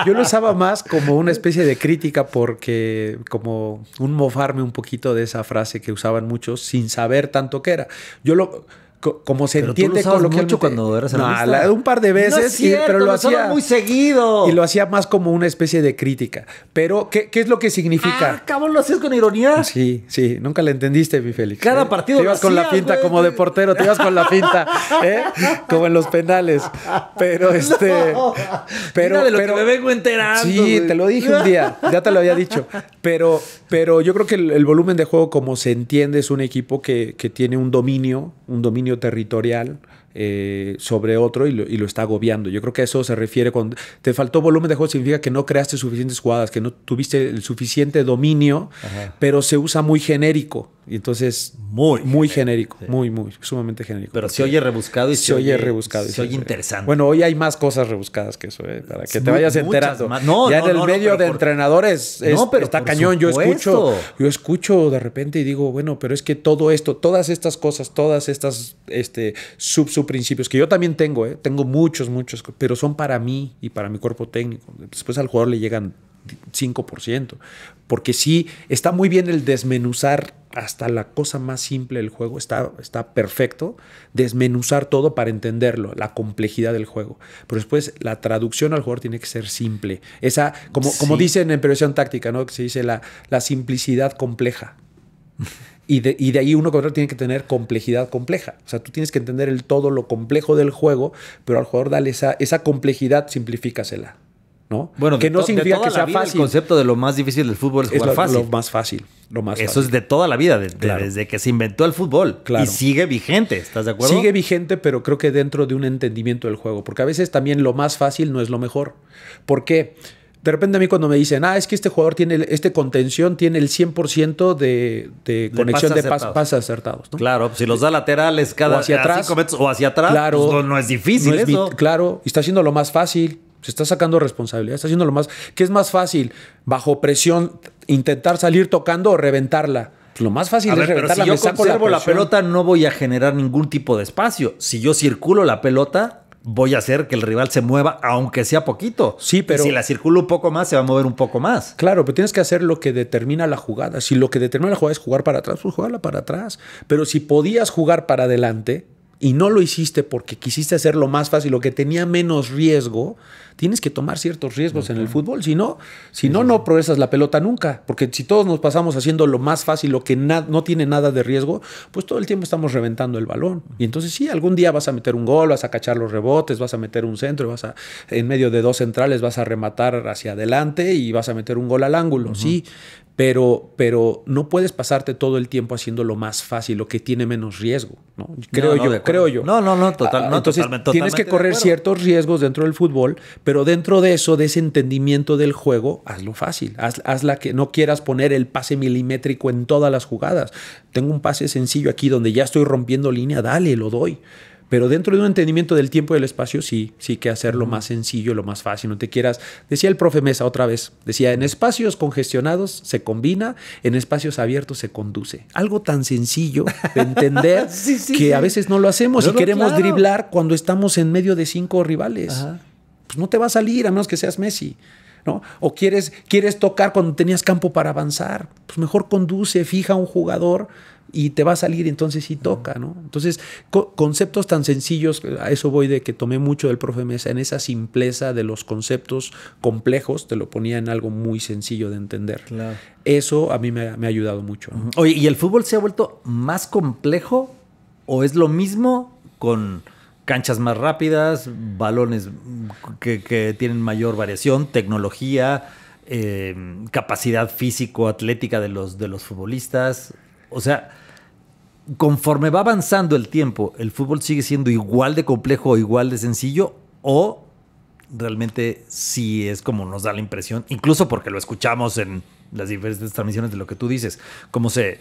yo lo usaba más como una especie de crítica porque como un mofarme un poquito de esa frase que usaban muchos sin saber tanto qué era. Yo lo... Como se pero entiende tú lo coloquialmente mucho cuando eras analista. Un par de veces, no es cierto, pero lo hacía muy seguido. Y lo hacía más como una especie de crítica. Pero, ¿qué es lo que significa? Cabrón, ¿lo hacías con ironía? Sí, nunca le entendiste, mi Félix. Cada partido te ibas con la finta, güey. como de portero, te ibas con la finta, como en los penales. Pero Mira de lo que me vengo enterando. Sí, güey. te lo dije un día, ya te lo había dicho. Pero yo creo que el volumen de juego, como se entiende, es un equipo que tiene un dominio territorial sobre otro y lo está agobiando. Yo creo que a eso se refiere cuando te faltó volumen de juego, significa que no creaste suficientes jugadas, que no tuviste el suficiente dominio. Ajá. Pero se usa muy genérico. Y entonces, muy genérico, sí. muy, sumamente genérico. Pero se oye rebuscado y se oye rebuscado. Se oye interesante. Bueno, hoy hay más cosas rebuscadas que eso, para que te vayas enterando. No, ya en el medio de entrenadores está cañón. Supuesto. Yo escucho de repente y digo, bueno, pero es que todo esto, todas estas cosas, todas estas subprincipios que yo también tengo muchos, pero son para mí y para mi cuerpo técnico. Después al jugador le llegan 5%, porque sí, está muy bien el desmenuzar hasta la cosa más simple del juego, está perfecto, desmenuzar todo para entenderlo, la complejidad del juego, pero después la traducción al jugador tiene que ser simple, esa, como dicen en previsión táctica, ¿no? Que se dice la simplicidad compleja. Y de ahí uno tiene que tener complejidad compleja. O sea, tú tienes que entender todo lo complejo del juego, pero al jugador dale esa complejidad, simplifícasela. ¿No? Bueno, que no significa que sea fácil. El concepto de lo más difícil del fútbol es jugar fácil. Lo más fácil. Eso es de toda la vida, desde que se inventó el fútbol. Claro. Y sigue vigente, ¿estás de acuerdo? Sigue vigente, pero creo que dentro de un entendimiento del juego. Porque a veces también lo más fácil no es lo mejor. ¿Por qué? De repente a mí cuando me dicen, es que este jugador tiene, contención tiene el 100% de conexión de pases acertados. ¿no? Claro, si los da laterales cada 5 metros o hacia atrás, claro, pues no es difícil eso. Claro, y está haciendo lo más fácil. Se está sacando responsabilidad, está haciendo lo más... ¿Qué es más fácil? Bajo presión, intentar salir tocando o reventarla. Pues lo más fácil es reventarla. Pero si yo conservo la pelota, no voy a generar ningún tipo de espacio. Si yo circulo la pelota, voy a hacer que el rival se mueva, aunque sea poquito. Sí, pero... Y si la circulo un poco más, se va a mover un poco más. Claro, pero tienes que hacer lo que determina la jugada. Si lo que determina la jugada es jugar para atrás, pues jugarla para atrás. Pero si podías jugar para adelante y no lo hiciste porque quisiste hacerlo más fácil, lo que tenía menos riesgo, tienes que tomar ciertos riesgos en el fútbol. Si no, no progresas la pelota nunca. Porque si todos nos pasamos haciendo lo más fácil, lo que no tiene nada de riesgo, pues todo el tiempo estamos reventando el balón. Y entonces sí, algún día vas a meter un gol, vas a cachar los rebotes, vas a meter un centro, en medio de 2 centrales vas a rematar hacia adelante y vas a meter un gol al ángulo. Sí, pero no puedes pasarte todo el tiempo haciendo lo más fácil, lo que tiene menos riesgo, ¿no? Creo yo. No, total, entonces tienes que correr ciertos riesgos dentro del fútbol, pero dentro de eso, de ese entendimiento del juego, hazlo fácil. Hazla que no quieras poner el pase milimétrico en todas las jugadas. Tengo un pase sencillo aquí donde ya estoy rompiendo línea, dale, lo doy. Pero dentro de un entendimiento del tiempo y del espacio, sí que hacerlo más sencillo, lo más fácil. No te quieras... Decía el profe Mesa otra vez, decía, en espacios congestionados se combina, en espacios abiertos se conduce. Algo tan sencillo de entender que a veces no lo hacemos y queremos driblar cuando estamos en medio de 5 rivales. Ajá. Pues no te va a salir a menos que seas Messi, ¿no? O quieres tocar cuando tenías campo para avanzar. Pues mejor conduce, fija a un jugador y te va a salir, entonces sí toca, ¿no? Entonces, conceptos tan sencillos, a eso voy de que tomé mucho del profe Mesa, en esa simpleza de los conceptos complejos, te lo ponía en algo muy sencillo de entender. Claro. Eso a mí me ha ayudado mucho, ¿no? Oye, ¿y el fútbol se ha vuelto más complejo o es lo mismo con canchas más rápidas, balones que tienen mayor variación, tecnología, capacidad físico-atlética de los futbolistas. O sea, conforme va avanzando el tiempo, ¿el fútbol sigue siendo igual de complejo o igual de sencillo? ¿O realmente sí es como nos da la impresión? Incluso porque lo escuchamos en las diferentes transmisiones de lo que tú dices, cómo se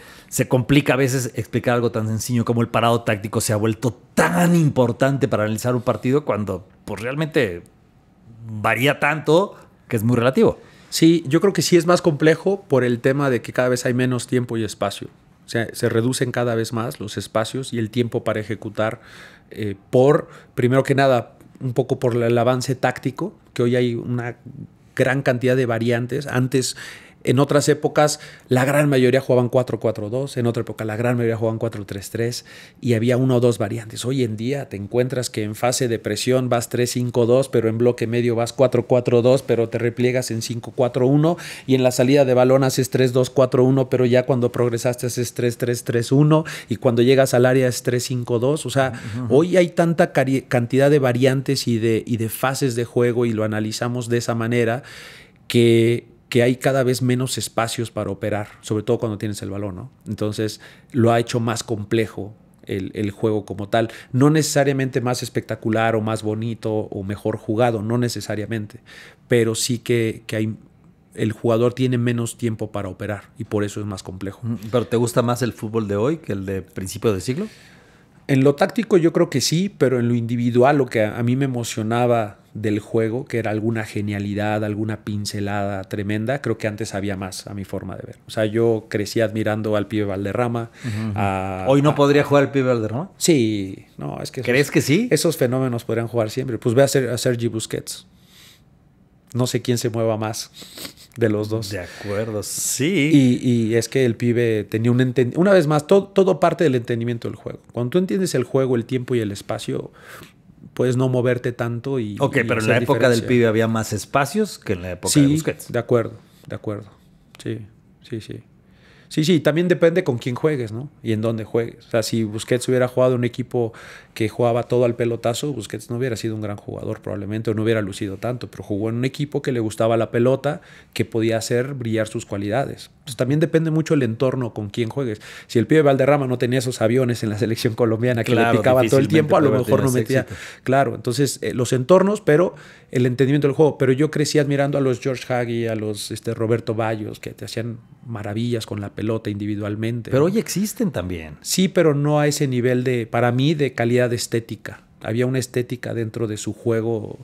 complica a veces explicar algo tan sencillo como el parado táctico se ha vuelto tan importante para analizar un partido cuando pues realmente varía tanto que es muy relativo. Sí, yo creo que sí es más complejo por el tema de que cada vez hay menos tiempo y espacio. O sea, se reducen cada vez más los espacios y el tiempo para ejecutar primero que nada, un poco por el avance táctico, que hoy hay una gran cantidad de variantes. Antes, en otras épocas, la gran mayoría jugaban 4-4-2, en otra época la gran mayoría jugaban 4-3-3 y había una o dos variantes. Hoy en día te encuentras que en fase de presión vas 3-5-2, pero en bloque medio vas 4-4-2, pero te repliegas en 5-4-1 y en la salida de balón haces 3-2-4-1, pero ya cuando progresaste haces 3-3-3-1 y cuando llegas al área es 3-5-2. O sea, hoy hay tanta cantidad de variantes y de fases de juego y lo analizamos de esa manera que hay cada vez menos espacios para operar, sobre todo cuando tienes el balón, ¿no? Entonces lo ha hecho más complejo el juego como tal. No necesariamente más espectacular o más bonito o mejor jugado, no necesariamente, pero sí que el jugador tiene menos tiempo para operar y por eso es más complejo. ¿Pero te gusta más el fútbol de hoy que el de principio de siglo? En lo táctico yo creo que sí, pero en lo individual lo que a mí me emocionaba del juego, que era alguna genialidad, alguna pincelada tremenda, creo que antes había más a mi forma de ver. O sea, yo crecí admirando al pibe Valderrama. ¿Hoy no podría jugar el pibe Valderrama? Sí, no, es que... ¿Crees que sí? Esos fenómenos podrían jugar siempre. Pues ve a Sergi Busquets. No sé quién se mueva más de los dos. De acuerdo, sí. Y es que el pibe tenía un entendimiento. Una vez más, todo parte del entendimiento del juego. Cuando tú entiendes el juego, el tiempo y el espacio, puedes no moverte tanto pero en la época del pibe había más espacios que en la época de Busquets. Sí, de acuerdo. Sí, también depende con quién juegues, ¿no? Y en dónde juegues. O sea, si Busquets hubiera jugado en un equipo que jugaba todo al pelotazo, Busquets no hubiera sido un gran jugador probablemente, o no hubiera lucido tanto, pero jugó en un equipo que le gustaba la pelota, que podía hacer brillar sus cualidades. Entonces también depende mucho el entorno con quién juegues. Si el pibe Valderrama no tenía esos aviones en la selección colombiana que le picaba todo el tiempo, a lo mejor no metía. Claro, entonces los entornos, pero el entendimiento del juego. Pero yo crecí admirando a los George Hagi, a los Roberto Baggio, que te hacían maravillas con la pelota individualmente. Pero hoy existen también. Sí, pero no a ese nivel para mí, de calidad estética. Había una estética dentro de su juego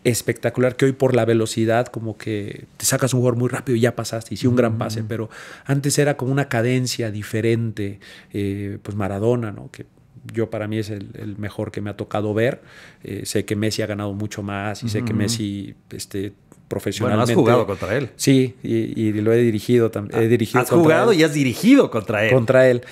espectacular que hoy por la velocidad como que te sacas un jugador muy rápido y ya pasaste, y sí un gran pase, pero antes era como una cadencia diferente. Pues Maradona, ¿no? Que yo para mí es el mejor que me ha tocado ver. Sé que Messi ha ganado mucho más y sé que Messi profesionalmente. Bueno, has jugado contra él. Sí, y lo he dirigido también. Has jugado y has dirigido contra él. Contra él.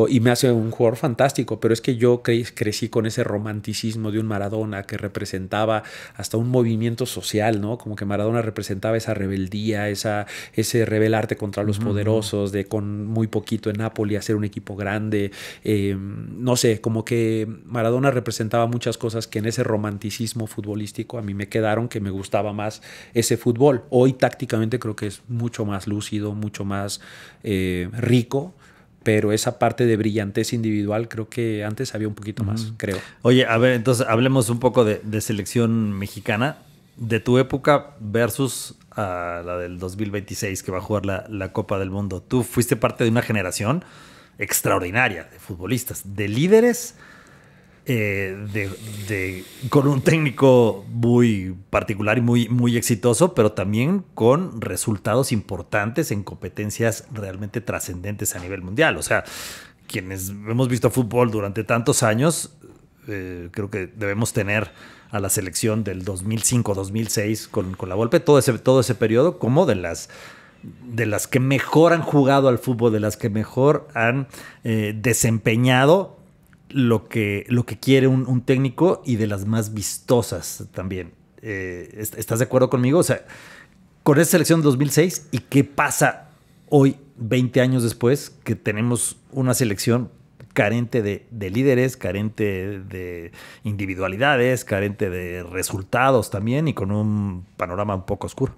Y me hace un jugador fantástico, pero es que yo crecí con ese romanticismo de un Maradona que representaba hasta un movimiento social, ¿no? Como que Maradona representaba esa rebeldía, ese rebelarte contra los poderosos, de con muy poquito en Napoli hacer un equipo grande. No sé, como que Maradona representaba muchas cosas que en ese romanticismo futbolístico a mí me quedaron, que me gustaba más ese fútbol. Hoy tácticamente creo que es mucho más lúcido, mucho más rico. Pero esa parte de brillantez individual creo que antes había un poquito más, creo. Oye, a ver, entonces hablemos un poco de selección mexicana, de tu época versus a la del 2026 que va a jugar la Copa del Mundo. Tú fuiste parte de una generación extraordinaria de futbolistas, de líderes, con un técnico muy particular y muy exitoso, pero también con resultados importantes en competencias realmente trascendentes a nivel mundial. O sea, quienes hemos visto fútbol durante tantos años, creo que debemos tener a la selección del 2005-2006 con la Volpe, todo ese periodo, como de las que mejor han jugado al fútbol, de las que mejor han desempeñado lo que quiere un técnico, y de las más vistosas también. ¿Estás de acuerdo conmigo? O sea, con esa selección de 2006, ¿y qué pasa hoy, 20 años después, que tenemos una selección carente de líderes, carente de individualidades, carente de resultados también y con un panorama un poco oscuro.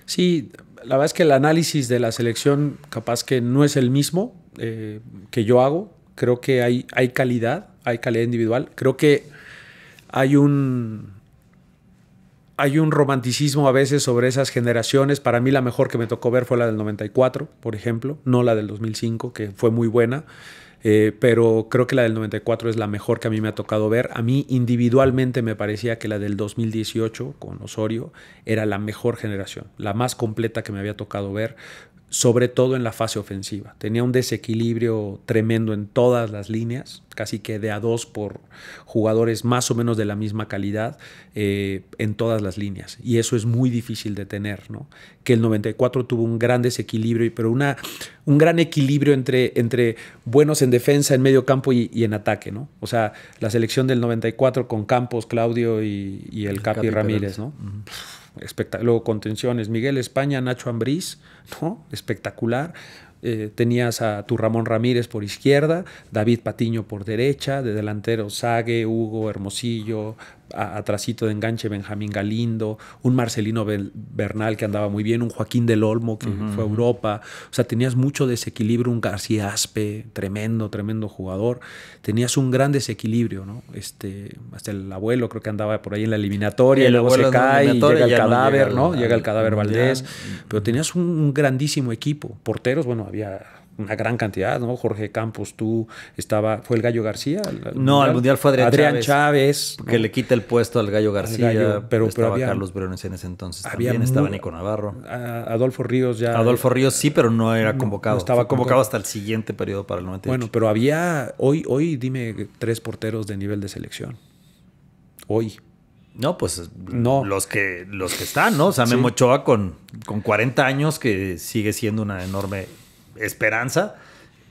Sí, la verdad es que el análisis de la selección capaz que no es el mismo que yo hago. Creo que hay calidad individual. Creo que hay un romanticismo a veces sobre esas generaciones. Para mí la mejor que me tocó ver fue la del 94, por ejemplo, no la del 2005, que fue muy buena. Pero creo que la del 94 es la mejor que a mí me ha tocado ver. A mí individualmente me parecía que la del 2018 con Osorio era la mejor generación, la más completa que me había tocado ver, sobre todo en la fase ofensiva. Tenía un desequilibrio tremendo en todas las líneas, casi que de a dos por jugadores más o menos de la misma calidad en todas las líneas. Y eso es muy difícil de tener, ¿no? Que el 94 tuvo un gran desequilibrio, pero un gran equilibrio entre buenos en defensa, en medio campo y en ataque, ¿no? O sea, la selección del 94 con Campos, Claudio y el Capi Ramírez, ¿no? Luego contenciones, Miguel España, Nacho Ambriz, ¿no? Espectacular. Tenías a tu Ramón Ramírez por izquierda, David Patiño por derecha, de delantero Sague, Hugo, Hermosillo, atrasito de enganche Benjamín Galindo, un Marcelino Bernal que andaba muy bien, un Joaquín del Olmo que fue a Europa. O sea, tenías mucho desequilibrio, un García Aspe, tremendo jugador. Tenías un gran desequilibrio, ¿no? Hasta el abuelo creo que andaba por ahí en la eliminatoria, y luego se cae y llega el cadáver, ¿no? Llega el cadáver Valdés. Pero tenías un grandísimo equipo. Porteros, bueno, había una gran cantidad, ¿no? Jorge Campos, fue el Gallo García. Al Mundial fue Adrián Chávez, ¿no? Que le quita el puesto al Gallo García, pero estaba había, Carlos Briones en ese entonces también, estaba Nico Navarro. Adolfo Ríos ya. Adolfo Ríos sí, pero no era convocado. No estaba convocado hasta el siguiente periodo para el 98. Bueno, pero había, hoy dime 3 porteros de nivel de selección. Hoy. No, pues no. Los que están, ¿no? O sea, Memo Ochoa con 40 años, que sigue siendo una enorme esperanza.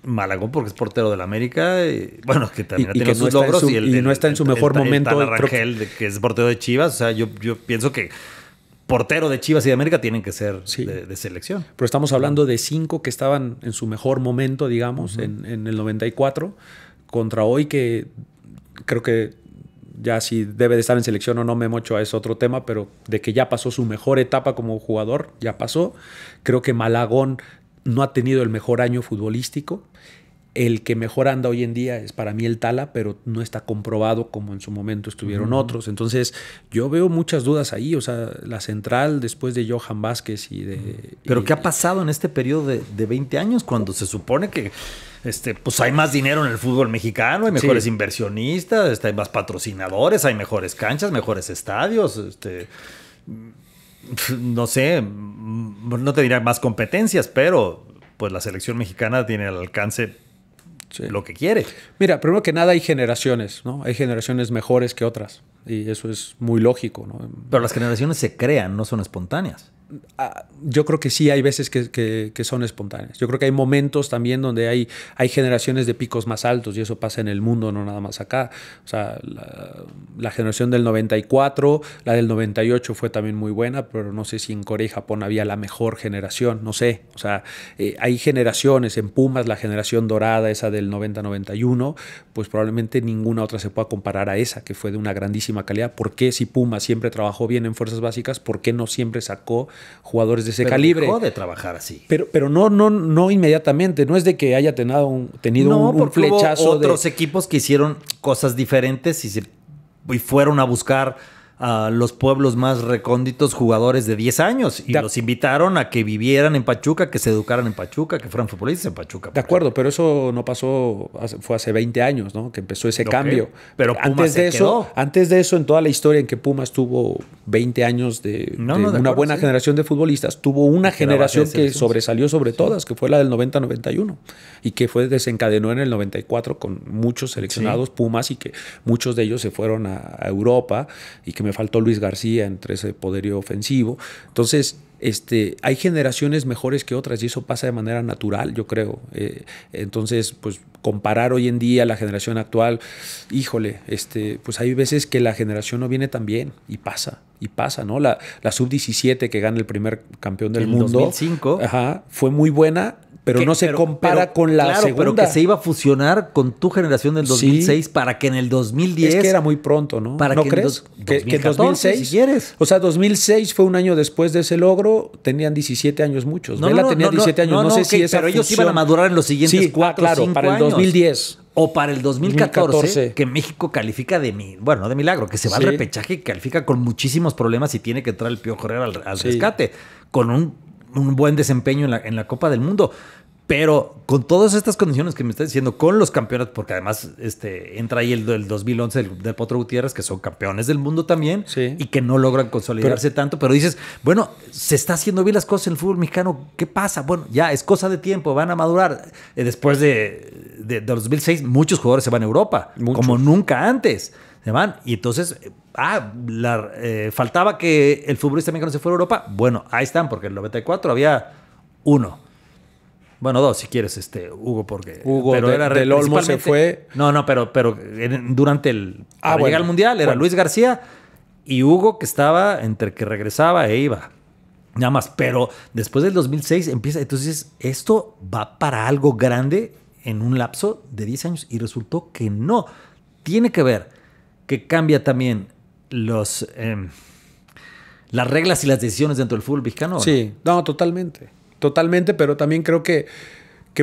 Malagón porque es portero del América, bueno, que también ha tenido sus logros y no está en su mejor momento. El Rangel, que es portero de Chivas. O sea, yo pienso que portero de Chivas y de América tienen que ser de selección. Pero estamos hablando de 5 que estaban en su mejor momento, digamos, en el 94, contra hoy, que creo que ya si debe de estar en selección o no, Memo Ochoa es otro tema, pero de que ya pasó su mejor etapa como jugador, ya pasó. Creo que Malagón no ha tenido el mejor año futbolístico. El que mejor anda hoy en día es para mí el Tala, pero no está comprobado como en su momento estuvieron otros. Entonces, yo veo muchas dudas ahí. O sea, la central después de Johan Vázquez ¿Pero qué ha pasado en este periodo de 20 años cuando se supone que pues hay más dinero en el fútbol mexicano, hay mejores inversionistas, hay más patrocinadores, hay mejores canchas, mejores estadios, no sé, no te diré más competencias, pero pues la selección mexicana tiene al alcance lo que quiere. Mira, primero que nada hay generaciones, ¿no? Hay generaciones mejores que otras y eso es muy lógico, ¿no? Pero las generaciones se crean, no son espontáneas. Yo creo que sí hay veces que son espontáneas. Yo creo que hay momentos también donde hay generaciones de picos más altos y eso pasa en el mundo, no nada más acá. O sea, la generación del 94, la del 98 fue también muy buena, pero no sé si en Corea y Japón había la mejor generación, no sé. O sea, hay generaciones, en Pumas la generación dorada, esa del 90-91, pues probablemente ninguna otra se pueda comparar a esa, que fue de una grandísima calidad. ¿Por qué si Pumas siempre trabajó bien en fuerzas básicas, por qué no siempre sacó jugadores de ese calibre? Dejó de trabajar así. Pero no inmediatamente. No es de que haya tenido un flechazo. Hubo otros equipos que hicieron cosas diferentes y fueron a buscar a los pueblos más recónditos jugadores de 10 años y los invitaron a que vivieran en Pachuca, que se educaran en Pachuca, que fueran futbolistas en Pachuca. De acuerdo, pero eso no pasó, fue hace 20 años, ¿no? Que empezó ese cambio. Pero Pumas antes de eso, en toda la historia en que Pumas tuvo 20 años de una buena generación de futbolistas, tuvo una generación que sobresalió sobre todas, que fue la del 90-91 y que desencadenó en el 94 con muchos seleccionados Pumas y que muchos de ellos se fueron a Europa y que me faltó Luis García entre ese poderío ofensivo. Entonces, hay generaciones mejores que otras y eso pasa de manera natural, yo creo. Entonces, pues comparar hoy en día la generación actual, híjole, pues hay veces que la generación no viene tan bien y pasa, ¿no? La sub-17 que gana el primer campeón del mundo, 2005. fue muy buena, pero no se compara con la segunda. Pero que se iba a fusionar con tu generación del 2006 para que en el 2010... Es que era muy pronto, ¿no? Para ¿No que crees? Que 2006, si quieres. O sea, 2006 fue un año después de ese logro, tenían 17 años muchos. Vela tenía 17 años, no sé si esa pero ellos iban a madurar en los siguientes 4 o 5 años. Para el 2010. O para el 2014, que México califica no de milagro, que se va al repechaje y califica con muchísimos problemas y tiene que entrar el Piojo Herrera al rescate, con un buen desempeño en la Copa del Mundo. Pero con todas estas condiciones que me estás diciendo, con los campeones, porque además entra ahí el 2011 del Potro Gutiérrez, que son campeones del mundo también, y que no logran consolidarse tanto, pero dices, bueno, se está haciendo bien las cosas en el fútbol mexicano, ¿qué pasa? Bueno, ya es cosa de tiempo, van a madurar. Después de 2006, muchos jugadores se van a Europa, como nunca antes. Se van, y entonces, faltaba que el futbolista mexicano se fuera a Europa. Bueno, ahí están, porque en el 94 había uno. Bueno, dos, si quieres, Hugo, porque... Pero del Olmo se fue... No, pero durante para llegar al Mundial era Luis García y Hugo, que estaba entre que regresaba e iba. Nada más, pero después del 2006 empieza... Entonces, esto va para algo grande en un lapso de 10 años y resultó que no. Tiene que ver que cambia también las reglas y las decisiones dentro del fútbol mexicano. Sí, no, totalmente. Totalmente, pero también creo que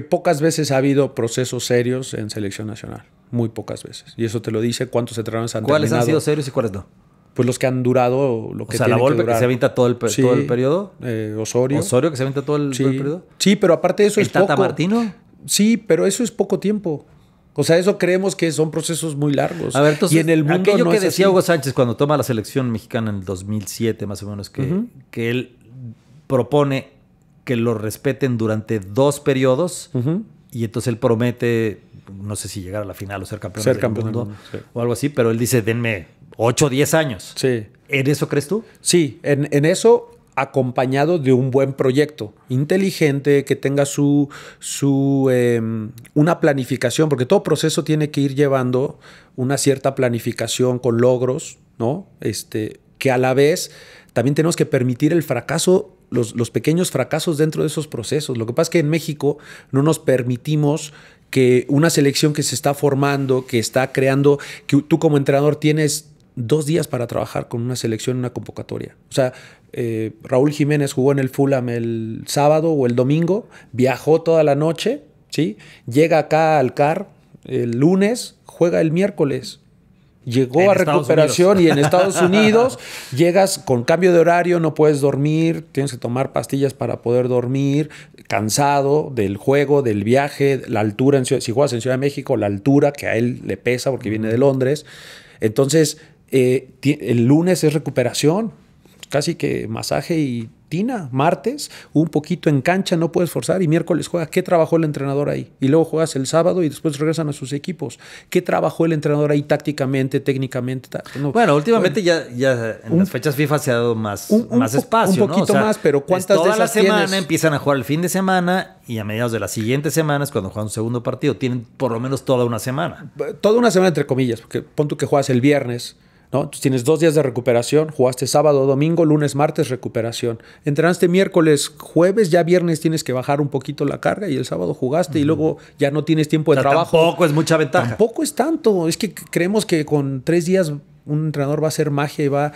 pocas veces ha habido procesos serios en selección nacional. Muy pocas veces. Y eso te lo dice cuántos entrenadores han ¿Cuáles terminado. Han sido serios y cuáles no? Pues los que han durado lo que tienen que durar. O sea, la Volpe que se avienta todo el periodo. Osorio. Osorio que se avienta todo el periodo. Sí, pero aparte de eso es poco. ¿El Tata Martino? Sí, pero eso es poco tiempo. O sea, eso creemos que son procesos muy largos. A ver, entonces, y en el mundo aquello no que es decía así. Hugo Sánchez cuando toma la selección mexicana en el 2007, más o menos, que él propone que lo respeten durante 2 periodos y entonces él promete, no sé si llegar a la final o ser campeón del mundo o algo así, pero él dice, denme 8 o 10 años. Sí. ¿En eso crees tú? Sí, en eso acompañado de un buen proyecto, inteligente, que tenga una planificación, porque todo proceso tiene que ir llevando una cierta planificación con logros, ¿no? Que a la vez también tenemos que permitir el fracaso, los pequeños fracasos dentro de esos procesos. Lo que pasa es que en México no nos permitimos que una selección que se está formando, que está creando, que tú como entrenador tienes 2 días para trabajar con una selección en una convocatoria. O sea, Raúl Jiménez jugó en el Fulham el sábado o el domingo, viajó toda la noche, ¿sí? Llega acá al CAR el lunes, juega el miércoles. Llegó a recuperación y en Estados Unidos llegas con cambio de horario, no puedes dormir, tienes que tomar pastillas para poder dormir, cansado del juego, del viaje, la altura, si juegas en Ciudad de México, la altura que a él le pesa porque viene de Londres. Entonces, el lunes es recuperación, casi que masaje y tina. Martes, un poquito en cancha, no puedes forzar, y miércoles juega. ¿Qué trabajó el entrenador ahí? Y luego juegas el sábado y después regresan a sus equipos. ¿Qué trabajó el entrenador ahí tácticamente, técnicamente? No. Bueno, últimamente ya en las fechas FIFA se ha dado más espacio, un poquito más, pero ¿cuántas de esas toda la semana tienes? Empiezan a jugar el fin de semana y a mediados de las siguientes semanas, cuando juegan un segundo partido, tienen por lo menos toda una semana. Toda una semana entre comillas, porque pon tú que juegas el viernes, ¿no? Entonces tienes 2 días de recuperación, jugaste sábado, domingo, lunes, martes, recuperación. Entrenaste miércoles, jueves, ya viernes tienes que bajar un poquito la carga y el sábado jugaste y luego ya no tienes tiempo de trabajo. Tampoco es mucha ventaja. Tampoco es tanto. Es que creemos que con 3 días un entrenador va a hacer magia y va...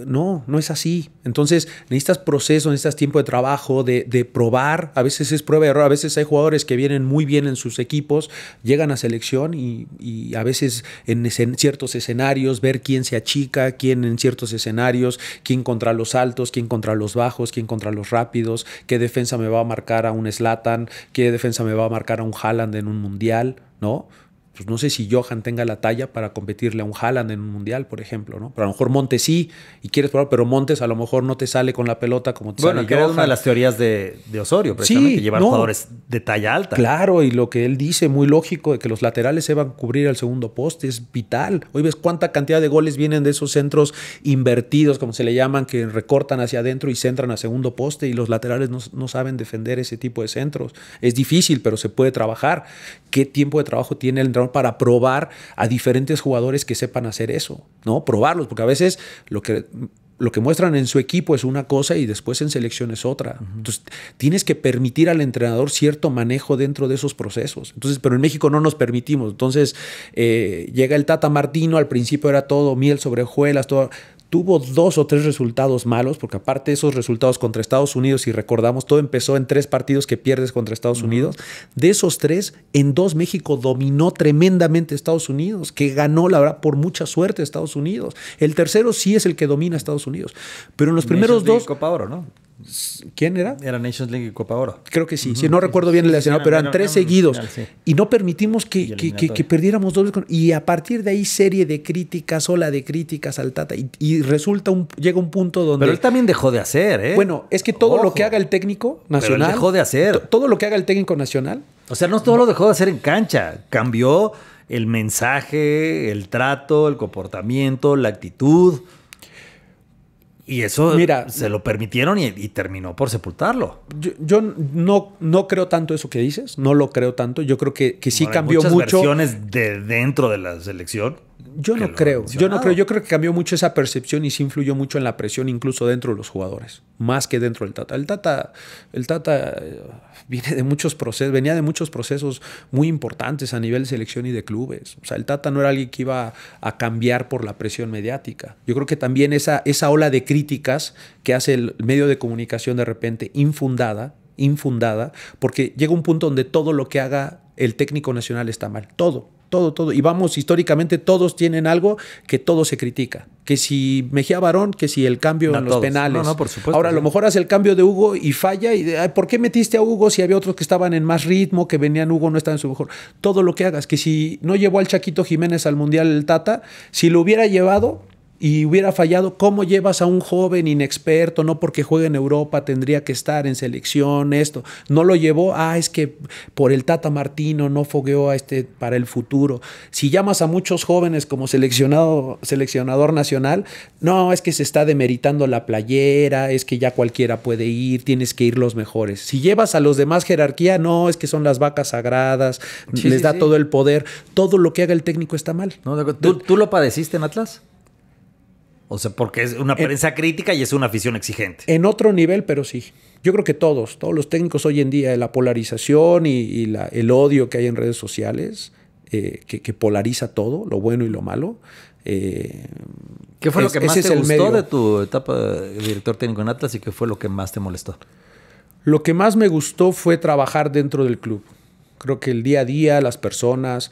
No es así. Entonces necesitas proceso, necesitas tiempo de trabajo, de probar. A veces es prueba y error. A veces hay jugadores que vienen muy bien en sus equipos, llegan a selección y a veces en ciertos escenarios ver quién se achica, quién en ciertos escenarios, quién contra los altos, quién contra los bajos, quién contra los rápidos, qué defensa me va a marcar a un Zlatan, qué defensa me va a marcar a un Haaland en un mundial, ¿no? Pues no sé si Johan tenga la talla para competirle a un Haaland en un mundial, por ejemplo, ¿no? Pero a lo mejor Montes sí, y quieres probar, pero Montes a lo mejor no te sale con la pelota como te sale Johan. Bueno, que era una de las teorías de Osorio, precisamente, llevar jugadores de talla alta. Claro, y lo que él dice, muy lógico, de que los laterales se van a cubrir al segundo poste, es vital. Hoy ves cuánta cantidad de goles vienen de esos centros invertidos, como se le llaman, que recortan hacia adentro y centran a segundo poste, y los laterales no saben defender ese tipo de centros. Es difícil, pero se puede trabajar. ¿Qué tiempo de trabajo tiene el entrenador para probar a diferentes jugadores que sepan hacer eso? ¿No? Probarlos, porque a veces lo que lo que muestran en su equipo es una cosa y después en selección es otra. Entonces, tienes que permitir al entrenador cierto manejo dentro de esos procesos. Entonces, pero en México no nos permitimos. Entonces, llega el Tata Martino, al principio era todo miel sobre hojuelas, todo. Tuvo 2 o 3 resultados malos, porque aparte de esos resultados contra Estados Unidos, si recordamos, todo empezó en 3 partidos que pierdes contra Estados Unidos. De esos 3, en 2 México dominó tremendamente Estados Unidos, que ganó, la verdad, por mucha suerte Estados Unidos. El tercero sí es el que domina Estados Unidos. Pero en los primeros 2... Copa Oro, ¿no? ¿Quién era? Era Nations League y Copa Oro. Creo que sí. Si no recuerdo bien el nacional, pero eran 3 seguidos. Final, sí. Y no permitimos que perdiéramos 2 veces. Y a partir de ahí, serie de críticas, ola de críticas al Tata. Y resulta, llega un punto donde... Pero él también dejó de hacer, ¿eh? Bueno, es que todo lo que haga el técnico nacional... Pero él dejó de hacer. Todo lo que haga el técnico nacional... O sea, no todo lo dejó de hacer en cancha. Cambió el mensaje, el trato, el comportamiento, la actitud... Y eso, mira, se lo permitieron y terminó por sepultarlo. Yo no creo tanto eso que dices, no lo creo tanto. Yo creo que sí cambió mucho. Muchas versiones de dentro de la selección. Yo no creo. Yo creo que cambió mucho esa percepción y sí influyó mucho en la presión, incluso dentro de los jugadores, más que dentro del Tata. El Tata venía de muchos procesos muy importantes a nivel de selección y de clubes. O sea, el Tata no era alguien que iba a cambiar por la presión mediática. Yo creo que también esa ola de críticas que hace el medio de comunicación de repente infundada, porque llega un punto donde todo lo que haga el técnico nacional está mal. Todo. Y vamos, históricamente todos tienen algo que todo se critica. Que si Mejía Barón, que si el cambio en los penales. No, por supuesto. Ahora, a lo mejor hace el cambio de Hugo y falla. Y ¿por qué metiste a Hugo si había otros que estaban en más ritmo, que venían Hugo, no estaba en su mejor? Todo lo que hagas. Que si no llevó al Chaquito Jiménez al Mundial el Tata, si lo hubiera llevado y hubiera fallado, ¿cómo llevas a un joven inexperto? No porque juegue en Europa tendría que estar en selección, esto. No lo llevó, es que por el Tata Martino no fogueó a para el futuro. Si llamas a muchos jóvenes como seleccionador nacional, no, es que se está demeritando la playera, es que ya cualquiera puede ir, tienes que ir los mejores. Si llevas a los demás jerarquía, no, es que son las vacas sagradas, les da todo el poder. Todo lo que haga el técnico está mal. No, ¿Tú lo padeciste en Atlas? O sea, porque es una prensa crítica y es una afición exigente. En otro nivel, pero sí. Yo creo que todos los técnicos hoy en día, la polarización y el odio que hay en redes sociales, que polariza todo, lo bueno y lo malo. ¿Qué fue lo que más te gustó de tu etapa de director técnico en Atlas y qué fue lo que más te molestó? Lo que más me gustó fue trabajar dentro del club. Creo que el día a día, las personas...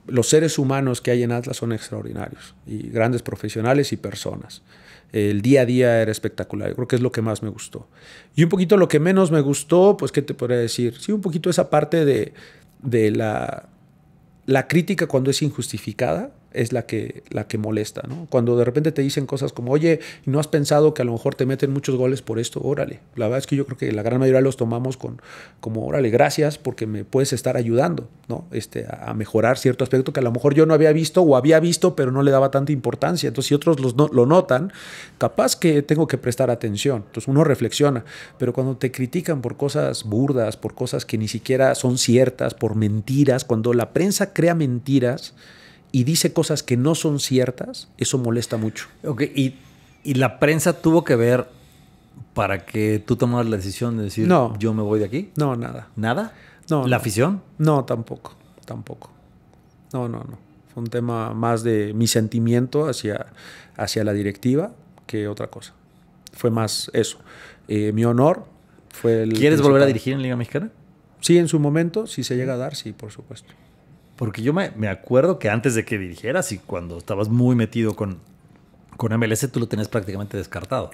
los seres humanos que hay en Atlas son extraordinarios y grandes profesionales y personas. El día a día era espectacular. Yo creo que es lo que más me gustó. Y un poquito lo que menos me gustó, pues, ¿qué te podría decir? Sí, un poquito esa parte de la crítica cuando es injustificada es la que molesta, ¿no? Cuando de repente te dicen cosas como, oye, ¿no has pensado que a lo mejor te meten muchos goles por esto? Órale. La verdad es que yo creo que la gran mayoría los tomamos como, órale, gracias porque me puedes estar ayudando, ¿no? A mejorar cierto aspecto que a lo mejor yo no había visto o había visto, pero no le daba tanta importancia. Entonces, si otros lo notan, capaz que tengo que prestar atención. Entonces, uno reflexiona. Pero cuando te critican por cosas burdas, por cosas que ni siquiera son ciertas, por mentiras, cuando la prensa crea mentiras y dice cosas que no son ciertas, eso molesta mucho. Okay. ¿Y la prensa tuvo que ver para que tú tomaras la decisión de decir, no, yo me voy de aquí? No, nada. ¿Nada? No. ¿La afición? No, tampoco. No. Fue un tema más de mi sentimiento hacia la directiva que otra cosa. Fue más eso. Mi honor fue el... ¿Quieres volver a dirigir en Liga Mexicana? Sí, en su momento, si se llega a dar, sí, por supuesto. Porque yo me acuerdo que antes de que dirigieras y cuando estabas muy metido con MLS, tú lo tenías prácticamente descartado.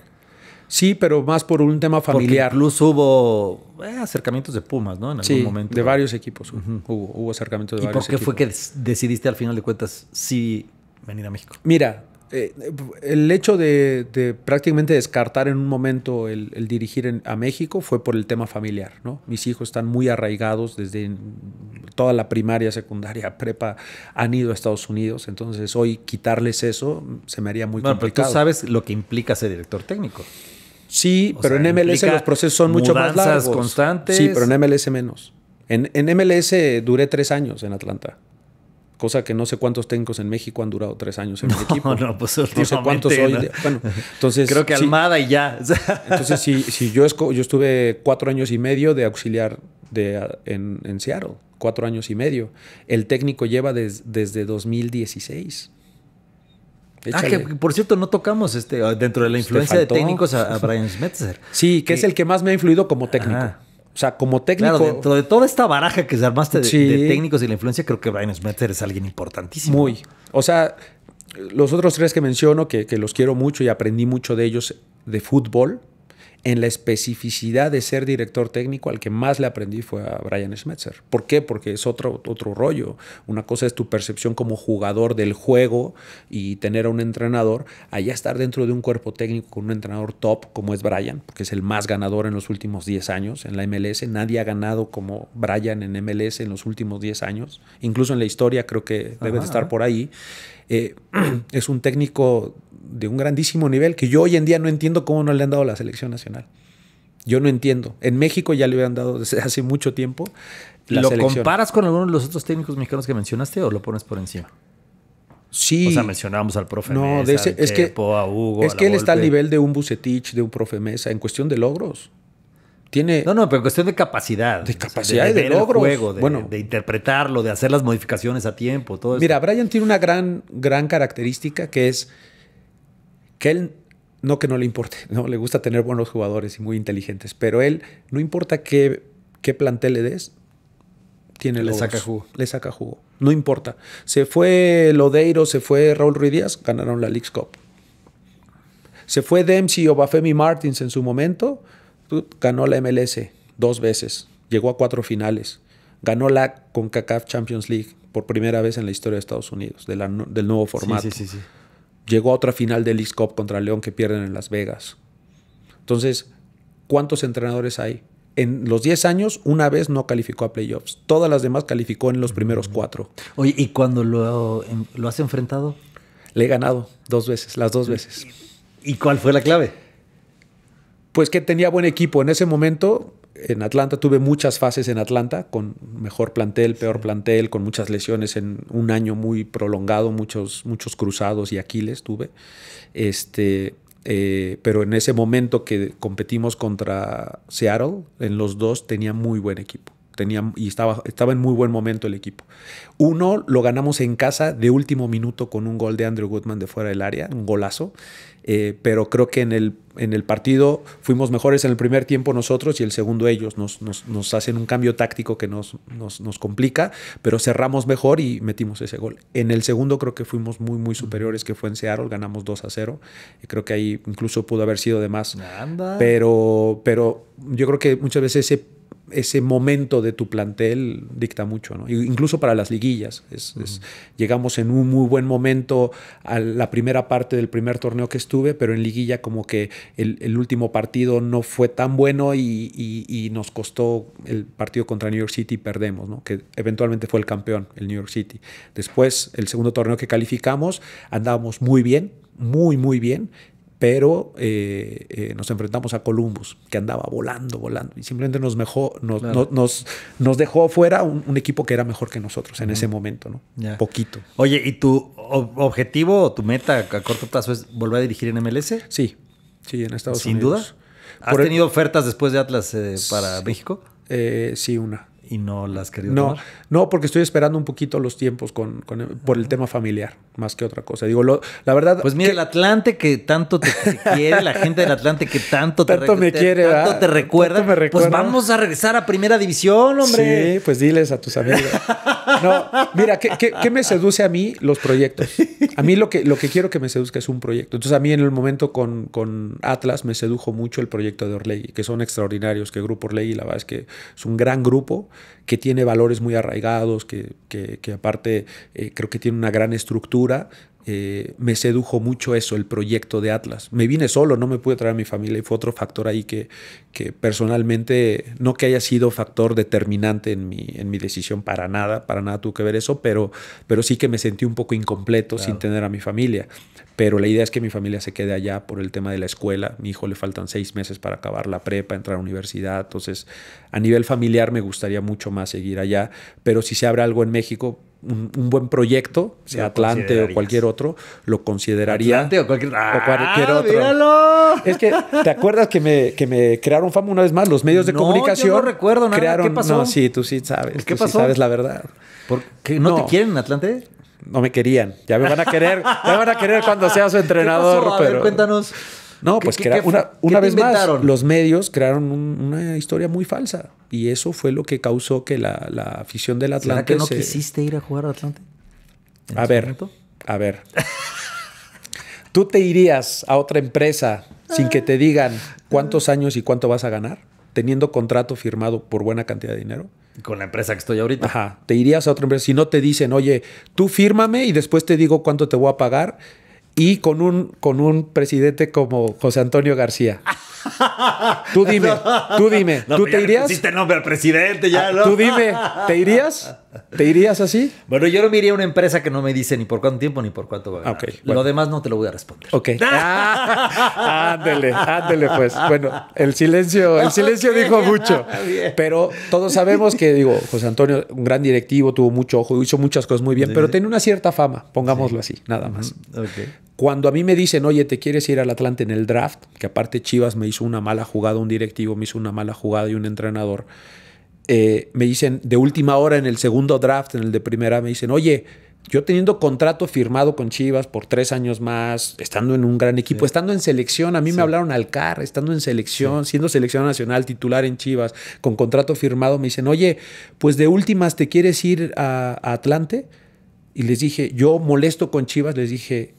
Sí, pero más por un tema familiar. Porque incluso hubo acercamientos de Pumas, ¿no? En algún momento. De varios equipos. Hubo acercamientos de varios equipos. ¿Y por qué fue que decidiste al final de cuentas sí venir a México? Mira, el hecho de prácticamente descartar en un momento el dirigir a México fue por el tema familiar, ¿no? Mis hijos están muy arraigados desde toda la primaria, secundaria, prepa, han ido a Estados Unidos. Entonces hoy quitarles eso se me haría muy complicado. Pero tú sabes lo que implica ser director técnico. Sí, pero en MLS los procesos son mucho más largos. Constantes. Sí, pero en MLS menos. En MLS duré 3 años en Atlanta. cosa que no sé cuántos técnicos en México han durado 3 años en el equipo. No, pues no sé cuántos hoy. ¿No? Bueno, entonces... Creo que Almada y ya. Entonces, si yo estuve 4 años y medio de auxiliar en Seattle, 4 años y medio. El técnico lleva desde 2016. Que por cierto no tocamos dentro de la influencia de técnicos a Brian Schmetzer. Sí, que es el que más me ha influido como técnico. O sea, como técnico... Claro, dentro de toda esta baraja que se armaste de técnicos y la influencia, creo que Brian Schmetzer es alguien importantísimo. Muy. O sea, los otros 3 que menciono, que los quiero mucho y aprendí mucho de ellos de fútbol, en la especificidad de ser director técnico, al que más le aprendí fue a Brian Schmetzer. ¿Por qué? Porque es otro rollo. Una cosa es tu percepción como jugador del juego y tener a un entrenador. Allá estar dentro de un cuerpo técnico con un entrenador top como es Brian, porque es el más ganador en los últimos 10 años en la MLS. Nadie ha ganado como Brian en MLS en los últimos 10 años. Incluso en la historia creo que debe de estar por ahí. Es un técnico de un grandísimo nivel que yo hoy en día no entiendo cómo no le han dado a la selección nacional. Yo no entiendo. En México ya le habían dado desde hace mucho tiempo la selección. ¿Lo comparas con alguno de los otros técnicos mexicanos que mencionaste o lo pones por encima? Sí. O sea, mencionábamos al profe no, Mesa, es que a Hugo, es que él está al nivel de un Bucetich, de un profe Mesa, en cuestión de logros. Tiene... No, pero en cuestión de capacidad. De capacidad y de logros. Juego, de interpretarlo, de hacer las modificaciones a tiempo, todo eso. Mira, Brian tiene una gran característica que es que él, no que no le importe, no le gusta tener buenos jugadores y muy inteligentes, pero él, no importa qué plantel le des, tiene logros. Le saca jugo. No importa. Se fue Lodeiro, se fue Raúl Ruiz Díaz, ganaron la Leagues Cup. Se fue Dempsey o Bafemi Martins en su momento, ganó la MLS 2 veces, llegó a 4 finales, ganó la CONCACAF Champions League por primera vez en la historia de Estados Unidos, del nuevo formato. Sí. Llegó a otra final de Leagues Cup contra León que pierden en Las Vegas. Entonces, ¿cuántos entrenadores hay? En los 10 años, una vez no calificó a playoffs. Todas las demás calificó en los primeros 4. Oye, ¿y cuando lo has enfrentado? Le he ganado 2 veces, las 2 veces. ¿Y cuál fue la clave? Pues que tenía buen equipo. En ese momento, en Atlanta, tuve muchas fases en Atlanta, con mejor plantel, peor plantel, con muchas lesiones en un año muy prolongado, muchos cruzados y Aquiles tuve. Pero en ese momento que competimos contra Seattle, en los 2 tenía muy buen equipo. Estaba en muy buen momento el equipo. Uno lo ganamos en casa de último minuto con un gol de Andrew Goodman de fuera del área, un golazo. Pero creo que en el partido fuimos mejores en el primer tiempo nosotros y el segundo ellos. Nos hacen un cambio táctico que nos complica, pero cerramos mejor y metimos ese gol. En el segundo creo que fuimos muy superiores, que fue en Seattle, ganamos 2-0. Y creo que ahahí incluso pudo haber sido de más. Anda. Pero yo creo que muchas veces ese momento de tu plantel dicta mucho, ¿no? Incluso para las liguillas. Llegamos en un muy buen momento a la primera parte del primer torneo que estuve, pero en liguilla como que el último partido no fue tan bueno y nos costó el partido contra New York City y perdemos, ¿no? Que eventualmente fue el campeón, el New York City. Después, el segundo torneo que calificamos, andábamos muy bien, muy bien, pero nos enfrentamos a Columbus, que andaba volando, y simplemente nos dejó fuera un equipo que era mejor que nosotros en ese momento, ¿no? Ya. Poquito. Oye, ¿y tu objetivo o tu meta a corto plazo es volver a dirigir en MLS? Sí, en Estados Unidos. ¿Sin duda? ¿Has tenido ofertas después de Atlas para México? Sí, una. ¿Y no las has querido tomar? No, porque estoy esperando un poquito los tiempos por el tema familiar, más que otra cosa. Digo, la verdad... Pues mira, el Atlante que tanto te quiere, la gente del Atlante que tanto te recuerda, pues vamos a regresar a Primera División, hombre. Sí, pues diles a tus amigos. No, mira, ¿qué me seduce a mí? Los proyectos. A mí lo que quiero que me seduzca es un proyecto. Entonces a mí en el momento con Atlas me sedujo mucho el proyecto de Orlegui, que son extraordinarios, que Grupo Orlegui, la verdad es que es un gran grupo, que tiene valores muy arraigados, que aparte creo que tiene una gran estructura. Me sedujo mucho eso, el proyecto de Atlas. Me vine solo, no me pude traer a mi familia y fue otro factor ahí que personalmente, no que haya sido factor determinante en mi decisión, para nada tuvo que ver eso, pero sí que me sentí un poco incompleto sin tener a mi familia. Pero la idea es que mi familia se quede allá por el tema de la escuela. Mi hijo le faltan 6 meses para acabar la prepa, entrar a la universidad. Entonces, a nivel familiar me gustaría mucho más seguir allá, pero si se abre algo en México, un buen proyecto, sea Atlante o cualquier otro, lo consideraría. ¿Atlante o cualquier otro? ¡Míralo! Es que, ¿te acuerdas que me crearon fama una vez más? Los medios de comunicación. Yo no recuerdo nada. ¿Qué pasó? No, sí, tú sí sabes. ¿Qué pasó? Sí sabes la verdad. ¿Por qué? ¿No te quieren en Atlante? No me querían. Ya me van a querer. Ya me van a querer cuando sea su entrenador. ¿Qué pasó? A ver, cuéntanos. No, pues una vez más, los medios crearon una historia muy falsa. Y eso fue lo que causó que la afición del Atlante... ¿Será que no quisiste ir a jugar a Atlante? A ver. ¿Tú te irías a otra empresa sin que te digan cuántos años y cuánto vas a ganar? Teniendo contrato firmado por buena cantidad de dinero. Con la empresa que estoy ahorita. Ajá. Te irías a otra empresa si no te dicen, oye, tú fírmame y después te digo cuánto te voy a pagar. Y con un presidente como José Antonio García. Tú dime. No, ¿Tú te irías? Pusiste el nombre al presidente ya, ¿no? Tú dime, ¿te irías? ¿Te irías así? Bueno, yo no me iría a una empresa que no me dice ni por cuánto tiempo ni por cuánto va a ganar. Okay, bueno. Lo demás no te lo voy a responder. Ok. Ándele, pues. Bueno, el silencio dijo mucho. Pero todos sabemos que, José Antonio, un gran directivo, tuvo mucho ojo, hizo muchas cosas muy bien, pero tenía una cierta fama, pongámoslo así, nada más. Okay. Cuando a mí me dicen, oye, ¿te quieres ir al Atlante en el draft? Que aparte Chivas me hizo una mala jugada, un directivo me hizo una mala jugada y un entrenador. Me dicen, de última hora en el segundo draft, en el de primera, me dicen, oye, yo teniendo contrato firmado con Chivas por 3 años más, estando en un gran equipo, estando en selección, a mí me hablaron al CAR, estando en selección, siendo selección nacional, titular en Chivas, con contrato firmado, me dicen, oye, pues de últimas, ¿te quieres ir a Atlante? Y les dije, yo molesto con Chivas, les dije,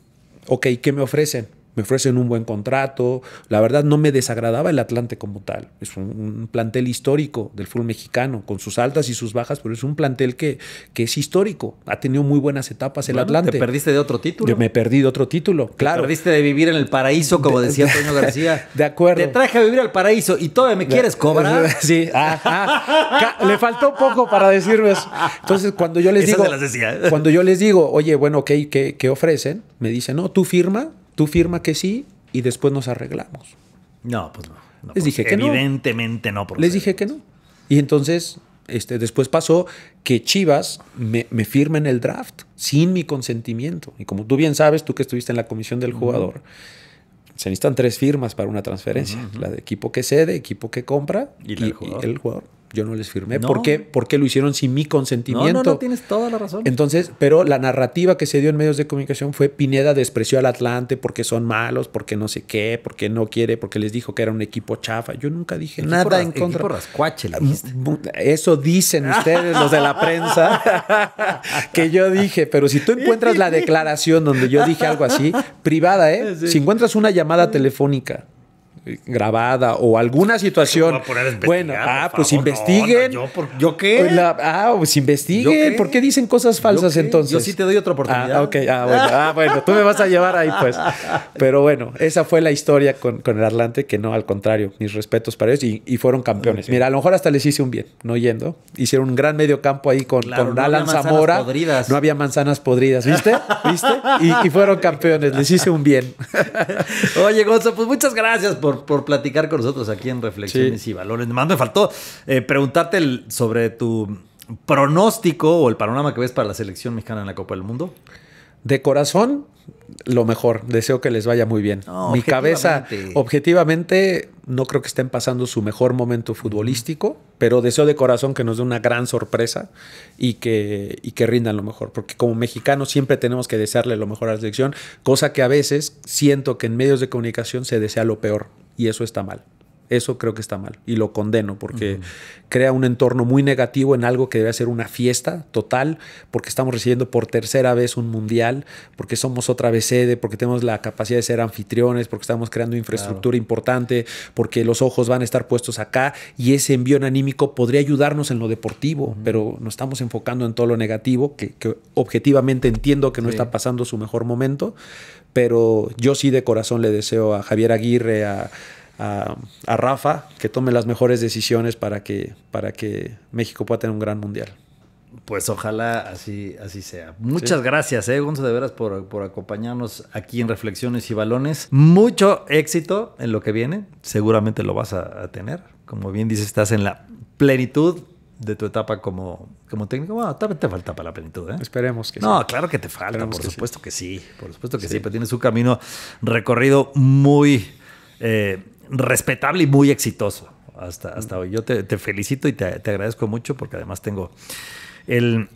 ok, ¿qué me ofrecen? Me ofrecen un buen contrato. La verdad no me desagradaba el Atlante como tal. Es un plantel histórico del fútbol mexicano, con sus altas y sus bajas, pero es un plantel que es histórico. Ha tenido muy buenas etapas el Atlante. ¿Te perdiste de otro título? Yo me perdí de otro título, claro. Te perdiste de vivir en el paraíso, como decía Antonio García. De acuerdo. Te traje a vivir al paraíso y todavía me quieres cobrar. Sí. Le faltó poco para decirme eso. Entonces, cuando yo les digo, oye, bueno, ¿qué ofrecen? Me dicen, no, tú firma que sí y después nos arreglamos. No, pues no. Les dije que no. Evidentemente no. Les dije que no. Y entonces, después pasó que Chivas me firma en el draft sin mi consentimiento. Y como tú bien sabes, tú que estuviste en la comisión del jugador, se necesitan 3 firmas para una transferencia. La de equipo que cede, equipo que compra y el jugador. Yo no les firmé. No. ¿Por qué? Porque lo hicieron sin mi consentimiento. No, tienes toda la razón. Entonces, pero la narrativa que se dio en medios de comunicación fue Pineda despreció al Atlante porque son malos, porque no sé qué, porque no quiere, porque les dijo que era un equipo chafa. Yo nunca dije nada en contra. Equipo rascuache, le dijiste. Eso dicen ustedes, los de la prensa, que yo dije. Pero si tú encuentras la declaración donde yo dije algo así, privada, Sí. Si encuentras una llamada telefónica grabada o alguna situación, bueno, pues investiguen. ¿Yo qué? Pues investiguen. ¿Por qué dicen cosas falsas entonces? Yo sí te doy otra oportunidad. Bueno, tú me vas a llevar ahí, pues. Pero bueno, esa fue la historia con el Atlante, que no, al contrario, mis respetos para ellos y fueron campeones. Mira, a lo mejor hasta les hice un bien, no yendo. Hicieron un gran medio campo ahí con Alan Zamora. No había manzanas podridas, ¿viste? Y fueron campeones, les hice un bien. Oye, Gonzo, pues muchas gracias por platicar con nosotros aquí en Reflexiones y Valores. Más me faltó preguntarte sobre tu pronóstico o el panorama que ves para la selección mexicana en la Copa del Mundo. De corazón, lo mejor. Deseo que les vaya muy bien. No, Mi cabeza, objetivamente, no creo que estén pasando su mejor momento futbolístico, pero deseo de corazón que nos dé una gran sorpresa y que rindan lo mejor. Porque como mexicanos siempre tenemos que desearle lo mejor a la selección, cosa que a veces siento que en medios de comunicación se desea lo peor y eso está mal. Eso creo que está mal y lo condeno porque crea un entorno muy negativo en algo que debe ser una fiesta total, porque estamos recibiendo por tercera vez un mundial, porque somos otra vez sede, porque tenemos la capacidad de ser anfitriones, porque estamos creando infraestructura importante, porque los ojos van a estar puestos acá y ese envío anímico podría ayudarnos en lo deportivo, pero nos estamos enfocando en todo lo negativo, que objetivamente entiendo que no está pasando su mejor momento, pero yo sí de corazón le deseo a Javier Aguirre, a Rafa, que tome las mejores decisiones para que México pueda tener un gran mundial. Pues ojalá así sea. Muchas gracias, Gonzo, de veras, por acompañarnos aquí en Reflexiones y Balones. Mucho éxito en lo que viene. Seguramente lo vas a tener. Como bien dices, estás en la plenitud de tu etapa como técnico? Bueno, también te falta para la plenitud, ¿eh? Esperemos que sí. No, claro que te falta, Esperemos por que supuesto que sí. Por supuesto que sí, pero tienes un camino recorrido muy respetable y muy exitoso hasta hoy. Yo te felicito y te agradezco mucho porque además tengo el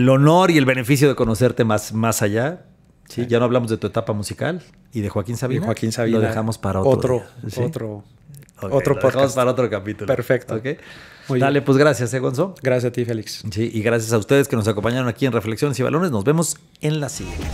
honor y el beneficio de conocerte más allá. Sí, ya no hablamos de tu etapa musical y de Joaquín Sabina. Y Joaquín Sabina. Lo dejamos para otro día, ¿sí? Otro Lo dejamos para otro capítulo. Perfecto. Okay. Dale, pues gracias, Gonzo. Gracias a ti, Félix. Sí, y gracias a ustedes que nos acompañaron aquí en Reflexiones y Balones. Nos vemos en la siguiente.